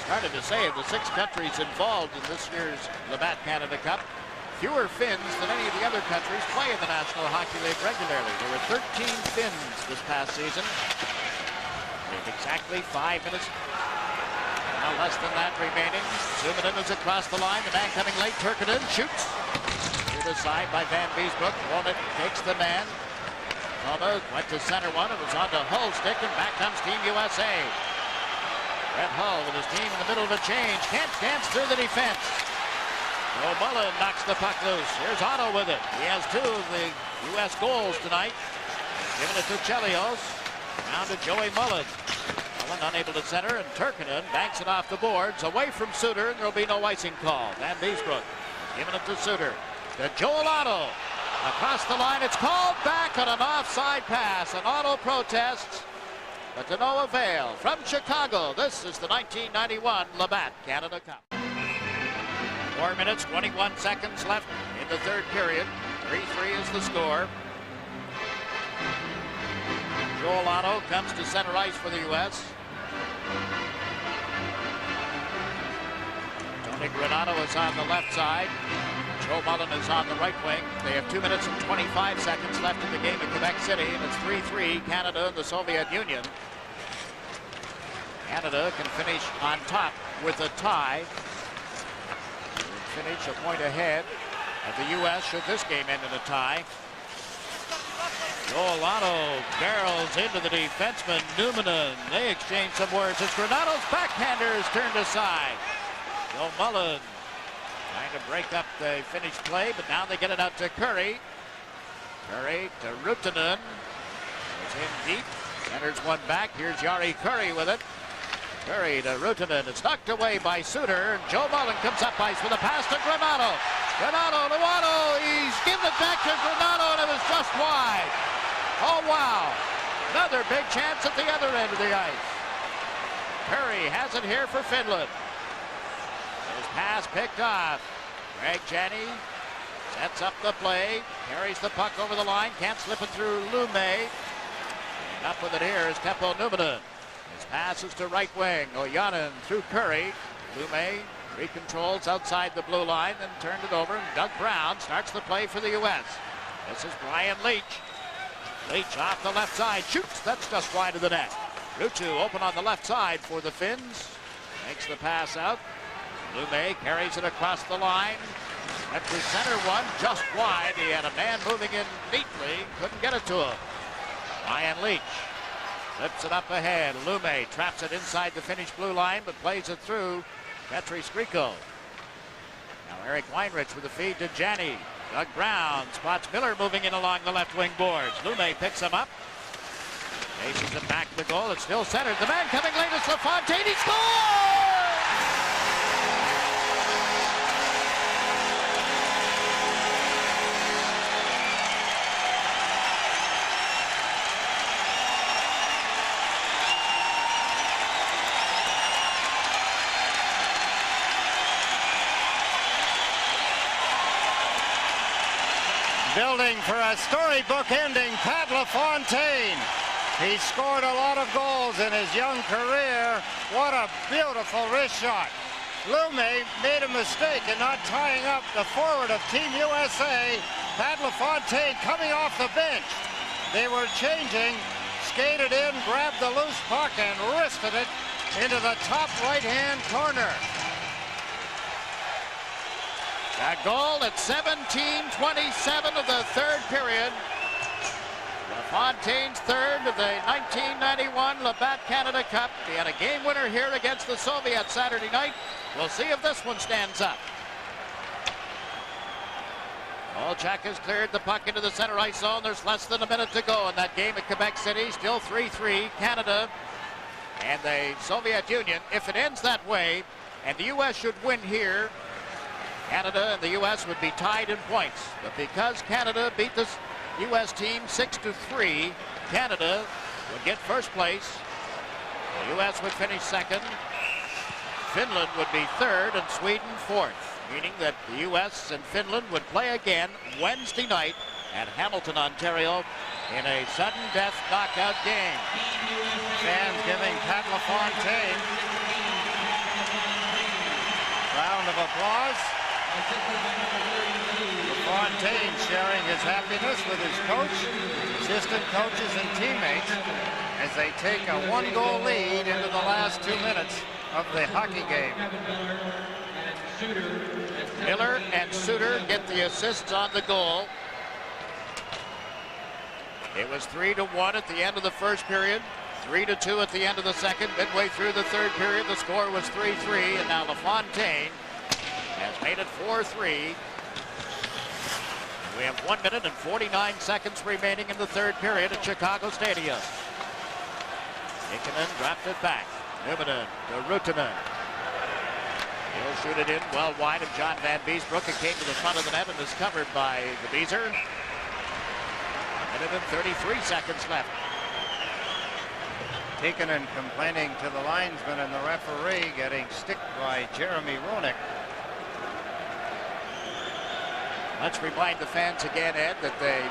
S6: Started to say of the 6 countries involved in this year's Labatt Canada Cup, fewer Finns than any of the other countries play in the National Hockey League regularly. There were 13 Finns this past season. With exactly 5 minutes. Now less than that remaining. Numanen is across the line. The man coming late, Turkinen shoots. To the side by Van Beesbrook. Roenick takes the man. Nova went to center one. It was on to Hull's stick, and back comes Team USA. Brett Hull with his team in the middle of a change. Can't dance through the defense. Mullen knocks the puck loose. Here's Otto with it. He has 2 of the U.S. goals tonight. Giving it to Chelios. Down to Joey Mullen. Mullen unable to center, and Turkinen banks it off the boards. Away from Suter, and there'll be no icing call. Van Beesbrook giving it to Suter. To Joel Otto. Across the line, it's called back on an offside pass. And Otto protests, but to no avail. From Chicago, this is the 1991 Labatt Canada Cup. 4 minutes, 21 seconds left in the third period. 3-3 is the score. Joel Otto comes to center ice for the U.S. Tony Granato is on the left side. Joe Mullen is on the right wing. They have 2 minutes and 25 seconds left in the game in Quebec City, and it's 3-3, Canada and the Soviet Union. Canada can finish on top with a tie. Finish a point ahead of the U.S. should this game end in a tie. Joel Otto barrels into the defenseman, Numanen. They exchange some words as Granato's backhander is turned aside. Joe Mullen trying to break up the finished play, but now they get it out to Curry. Curry to Ruuttinen. Goes in deep. Centers one back. Here's Jari Curry with it. Curry to Ruuttinen. It's knocked away by Suter. Joe Mullen comes up ice with a pass to Granato. Granato to Otto. He's given it back to Granato, and it was just wide. Oh, wow. Another big chance at the other end of the ice. Curry has it here for Finland. His pass picked off. Greg Janney sets up the play. Carries the puck over the line. Can't slip it through Lume. And up with it here is Teppo Numanen. His pass is to right wing. Ojanen through Curry. Lume recontrols outside the blue line, then turned it over. And Doug Brown starts the play for the U.S. This is Brian Leach. Leach off the left side. Shoots. That's just wide of the net. Ruutu open on the left side for the Finns. Makes the pass out. Lume carries it across the line. At the center one, just wide. He had a man moving in neatly. Couldn't get it to him. Brian Leach flips it up ahead. Lume traps it inside the Finnish blue line, but plays it through Petri Skriko. Now Eric Weinrich with a feed to Janney. Doug Brown spots Miller moving in along the left wing boards. Lume picks him up. Chases it back to the goal. It's still centered. The man coming late is LaFontaine. He scores!
S7: building for a storybook ending, Pat LaFontaine. He scored a lot of goals in his young career. What a beautiful wrist shot. Lume made a mistake in not tying up the forward of Team USA, Pat LaFontaine, coming off the bench. They were changing, skated in, grabbed the loose puck, and wristed it into the top right-hand corner.
S6: That goal at 17:27 of the third period. LaFontaine's third of the 1991 Labatt Canada Cup. He had a game winner here against the Soviets Saturday night. We'll see if this one stands up. Olchak has cleared the puck into the center ice zone. There's less than a minute to go in that game at Quebec City. Still 3-3, Canada and the Soviet Union. If it ends that way, and the U.S. should win here, Canada and the U.S. would be tied in points. But because Canada beat the U.S. team 6-3, Canada would get first place. The U.S. would finish second. Finland would be third and Sweden fourth, meaning that the U.S. and Finland would play again Wednesday night at Hamilton, Ontario in a sudden death knockout game.
S7: Fans giving Pat LaFontaine a round of applause. LaFontaine sharing his happiness with his coach, assistant coaches, and teammates as they take a one-goal lead into the last 2 minutes of the hockey game.
S6: Miller and Suter get the assists on the goal. It was 3-1 at the end of the first period, 3-2 at the end of the second. Midway through the third period, the score was 3-3, and now LaFontaine has made it 4-3. We have 1 minute and 49 seconds remaining in the third period at Chicago Stadium. Ikonen dropped it back. Numminen to Ruutunen. He'll shoot it in well wide of John Van Beesbrook. It came to the front of the net and is covered by the Beezer. 1 minute and 33 seconds left.
S7: Ikonen complaining to the linesman and the referee, getting sticked by Jeremy Roenick.
S6: Let's remind the fans again, Ed, that the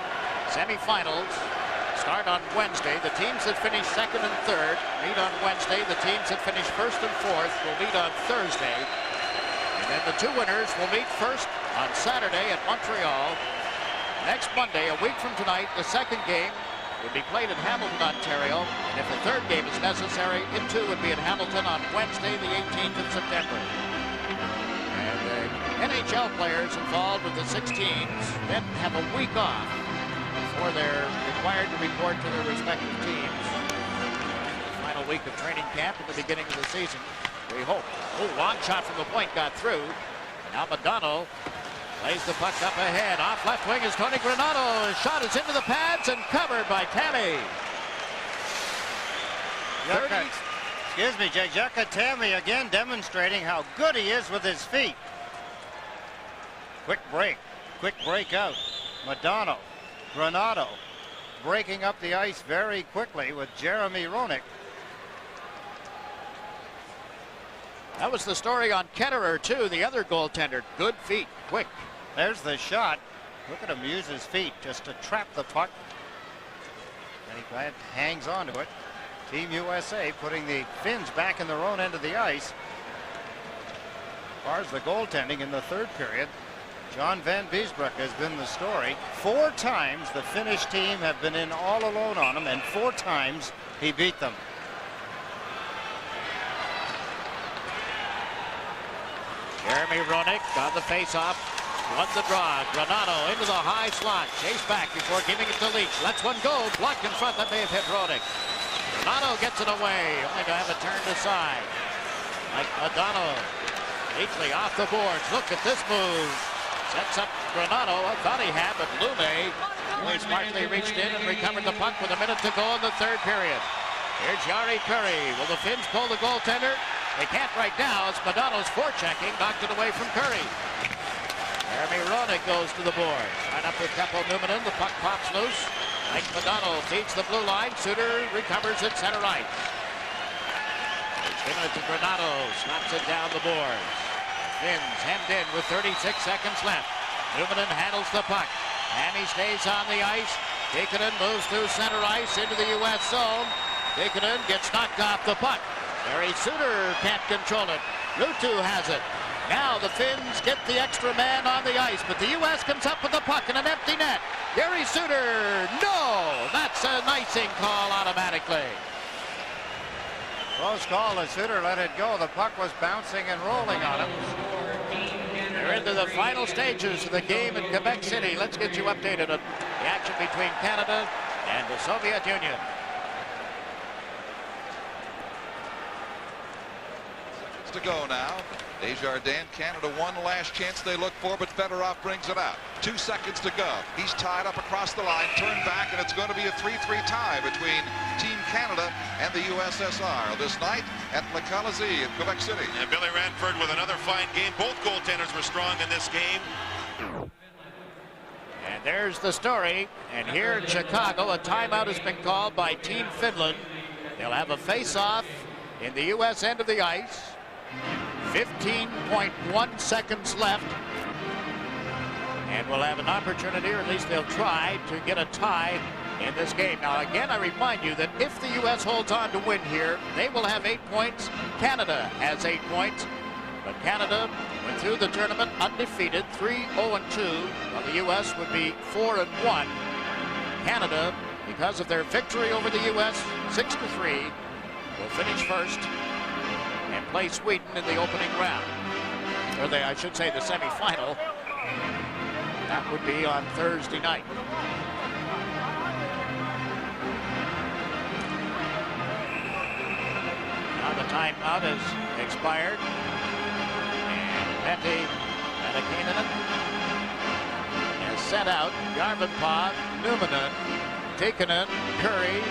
S6: semifinals start on Wednesday. The teams that finish second and third meet on Wednesday. The teams that finish first and fourth will meet on Thursday. And then the two winners will meet first on Saturday at Montreal. Next Monday, a week from tonight, the second game would be played at Hamilton, Ontario. And if the third game is necessary, it too would be at Hamilton on Wednesday, the 18th of September. And the NHL players involved with the 16s then have a week off before they're required to report to their respective teams. Final week of training camp at the beginning of the season, we hope. Oh, long shot from the point got through. Now Madonna plays the puck up ahead. Off left wing is Tony Granato. His shot is into the pads and covered by Tammy.
S7: Excuse me, Jay. Jukka Tammy again demonstrating how good he is with his feet. Quick break out. Madonna, Granato breaking up the ice very quickly with Jeremy Roenick.
S6: That was the story on Ketterer, too, the other goaltender. Good feet, quick.
S7: There's the shot. Look at him use his feet just to trap the puck. And he hangs on to it. Team USA putting the Finns back in their own end of the ice. As far as the goaltending in the third period, John Van Beesbrook has been the story. 4 times the Finnish team have been in all alone on him, and 4 times he beat them.
S6: Jeremy Roenick got the face-off, won the draw. Granato into the high slot, chased back before giving it to Leach. Lets one go, blocked in front, that may have hit Roenick. Granato gets it away, only to have it turned aside. Mike Madonna, Leachley off the boards. Look at this move. Sets up Granato. I thought he had, but Lume really smartly reached in and recovered the puck with a minute to go in the third period. Here's Jari Kurri. Will the Finns pull the goaltender? They can't right now. It's Madonna's forechecking. Knocked it away from Kurri. Jeremy Roenick goes to the boards. Right up with Teppo Numminen. The puck pops loose. Mike Madonna feeds the blue line. Suter recovers it center right. He's giving it to Granato. Slaps it down the boards. Finns hemmed in with 36 seconds left. Numminen handles the puck. And he stays on the ice. Tikkanen moves through center ice into the U.S. zone. Tikkanen gets knocked off the puck. Gary Suter can't control it. Ruutu has it. Now the Finns get the extra man on the ice, but the U.S. comes up with the puck in an empty net. Gary Suter, no! That's an icing call automatically.
S7: Close call as Suter let it go. The puck was bouncing and rolling on him.
S6: They're into the final stages of the game in Quebec City. Let's get you updated on the action between Canada and the Soviet Union.
S8: To go now. Desjardins, Canada won last chance they look for, but Fedorov brings it out. 2 seconds to go. He's tied up across the line, turned back, and it's going to be a 3-3 tie between Team Canada and the USSR this night at Le Colisée in Quebec City.
S9: And Billy Ranford with another fine game. Both goaltenders were strong in this game.
S6: And there's the story. And here in Chicago, a timeout has been called by Team Finland. They'll have a face-off in the U.S. end of the ice. 15.1 seconds left. And we'll have an opportunity, or at least they'll try, to get a tie in this game. Now, again, I remind you that if the U.S. holds on to win here, they will have 8 points. Canada has 8 points. But Canada went through the tournament undefeated, 3-0-2, while the U.S. would be 4-1. Canada, because of their victory over the U.S., 6-3, will finish first and play Sweden in the opening round. Or I should say the semifinal. That would be on Thursday night. Now the timeout has expired. And Petty Mäkinen has sent out Järvenpää, Numminen, Tikkanen, Curry,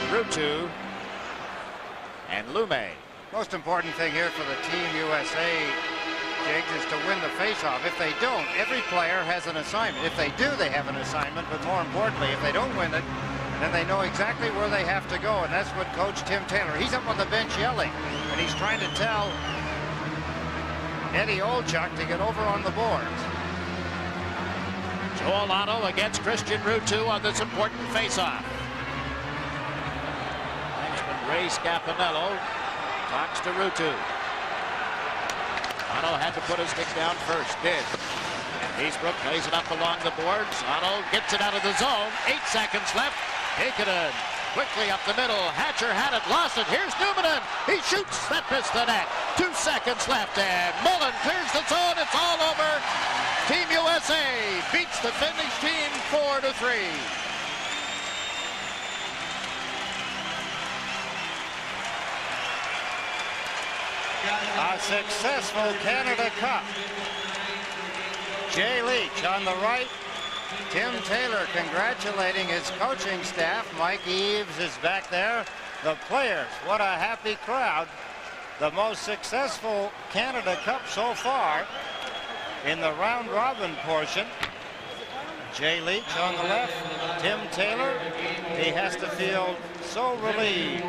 S6: Ruutu, and Lume.
S7: Most important thing here for the Team USA, Jiggs, is to win the faceoff. If they don't, every player has an assignment. If they do, they have an assignment. But more importantly, if they don't win it, then they know exactly where they have to go. And that's what Coach Tim Taylor, he's up on the bench yelling. And he's trying to tell Eddie Olchuk to get over on the boards.
S6: Joel Otto against Christian Ruutu on this important faceoff. Linesman Ray Scapinello talks to Ruutu. Otto had to put his stick down first, did. And Beesbrook plays it up along the boards. Otto gets it out of the zone. 8 seconds left. Tikkanen quickly up the middle. Hatcher had it, lost it. Here's Numminen. He shoots. That missed the net. 2 seconds left, and Mullen clears the zone. It's all over. Team USA beats the Finnish team 4-3.
S7: A successful Canada Cup. Jay Leach on the right. Tim Taylor congratulating his coaching staff. Mike Eaves is back there. The players, what a happy crowd. The most successful Canada Cup so far in the round robin portion. Jay Leach on the left. Tim Taylor, he has to feel so relieved.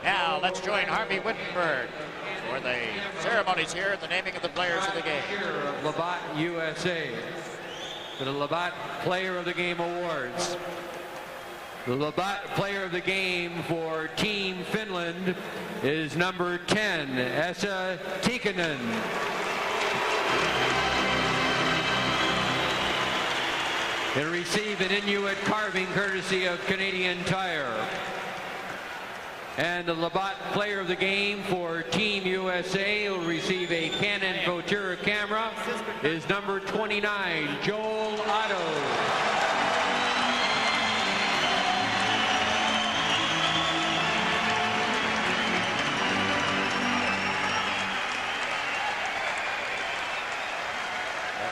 S6: Now let's join Harvey Wittenberg for the ceremonies here and the naming of the players of the game.
S3: Labatt USA for the Labatt Player of the Game Awards. The Labatt Player of the Game for Team Finland is number 10, Esa Tikkanen. He'll receive an Inuit carving courtesy of Canadian Tire. And the Labatt Player of the Game for Team USA will receive a Canon Couture camera is number 29, Joel Otto.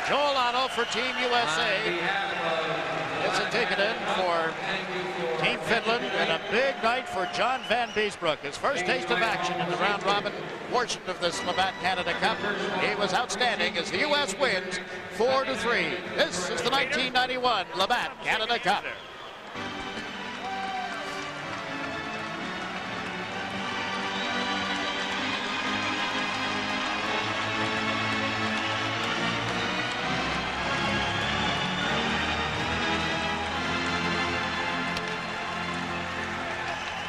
S6: Joel Otto for Team USA. It's a Tikkanen for Team Finland, and a big night for John Van Beesbrook. His first taste of action in the round-robin portion of this Labatt Canada Cup. He was outstanding as the U.S. wins 4-3. This is the 1991 Labatt Canada Cup.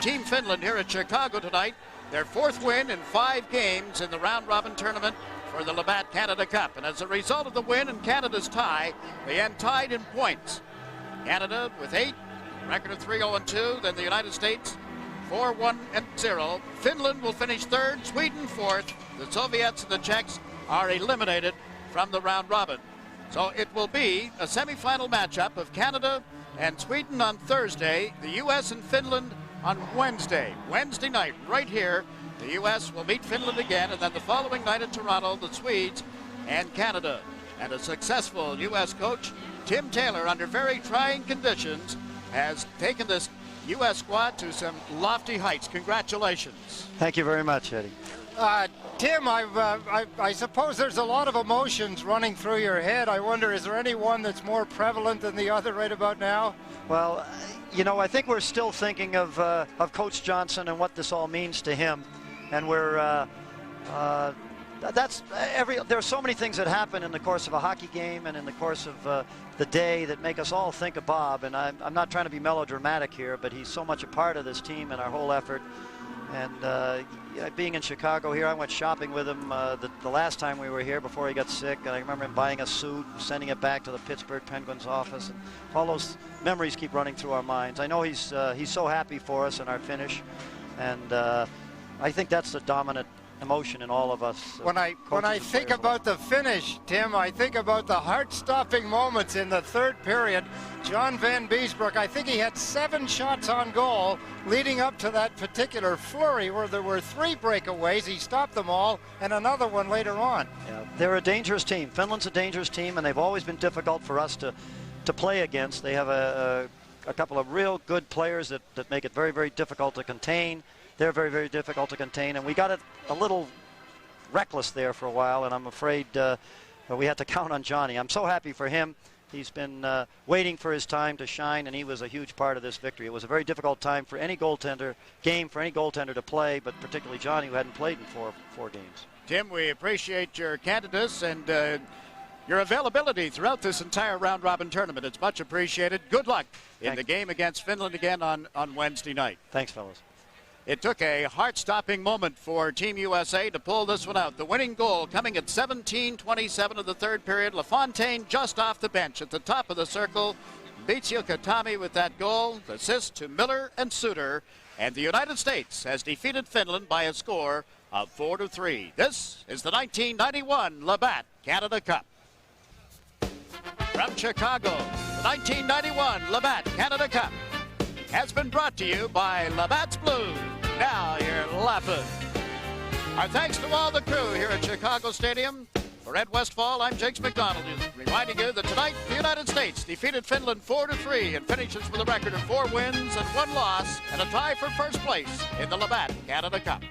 S10: Team Finland here at Chicago tonight. Their 4th win in 5 games in the round-robin tournament for the Labatt Canada Cup. And as a result of the win and Canada's tie, they end tied in points. Canada with 8, record of 3-0-2. Then the United States 4-1-0. Finland will finish 3rd, Sweden 4th. The Soviets and the Czechs are eliminated from the round robin. So it will be a semifinal matchup of Canada and Sweden on Thursday, the U.S. and Finland on Wednesday. Wednesday night, right here, the U.S. will meet Finland again, and then the following night in Toronto, the Swedes and Canada. And a successful U.S. coach, Tim Taylor, under very trying conditions, has taken this U.S. squad to some lofty heights. Congratulations.
S11: Thank you very much, Eddie.
S12: Tim, I suppose there's a lot of emotions running through your head. I wonder, is there any one that's more prevalent than the other right about now?
S11: Well, you know, I think we're still thinking of Coach Johnson and what this all means to him. And we're, there's so many things that happen in the course of a hockey game and in the course of the day that make us all think of Bob. And I'm not trying to be melodramatic here, but he's so much a part of this team and our whole effort. And being in Chicago here, I went shopping with him the last time we were here before he got sick. And I remember him buying a suit and sending it back to the Pittsburgh Penguins office. And all those memories keep running through our minds. I know he's so happy for us in our finish. And I think that's the dominant emotion in all of us.
S12: When I think about the finish, Tim, I think about the heart-stopping moments in the 3rd period. John Van Beesbroek, I think he had 7 shots on goal leading up to that particular flurry where there were 3 breakaways. He stopped them all, and another one later on.
S11: Yeah, they're a dangerous team. Finland's a dangerous team, and they've always been difficult for us to play against. They have a couple of real good players that make it very, very difficult to contain. They're very, very difficult to contain, and we got it a little reckless there for a while, and I'm afraid we had to count on Johnny. I'm so happy for him. He's been waiting for his time to shine, and he was a huge part of this victory. It was a very difficult time for any goaltender, for any goaltender to play, but particularly Johnny, who hadn't played in four games.
S10: Tim, we appreciate your candidness and your availability throughout this entire round-robin tournament. It's much appreciated. Good luck in the game against Finland again on Wednesday night.
S11: Thanks, fellas.
S10: It took a heart-stopping moment for Team USA to pull this one out. The winning goal coming at 17:27 of the 3rd period. LaFontaine just off the bench at the top of the circle. Mitsio Katami with that goal. Assist to Miller and Suter. And the United States has defeated Finland by a score of 4-3. This is the 1991 Labatt Canada Cup. From Chicago, the 1991 Labatt Canada Cup has been brought to you by Labatt's Blue. Now you're laughing. Our thanks to all the crew here at Chicago Stadium. For Ed Westfall, I'm Jakes McDonald, reminding you that tonight the United States defeated Finland 4-3 and finishes with a record of 4 wins and 1 loss and a tie for first place in the Labatt Canada Cup.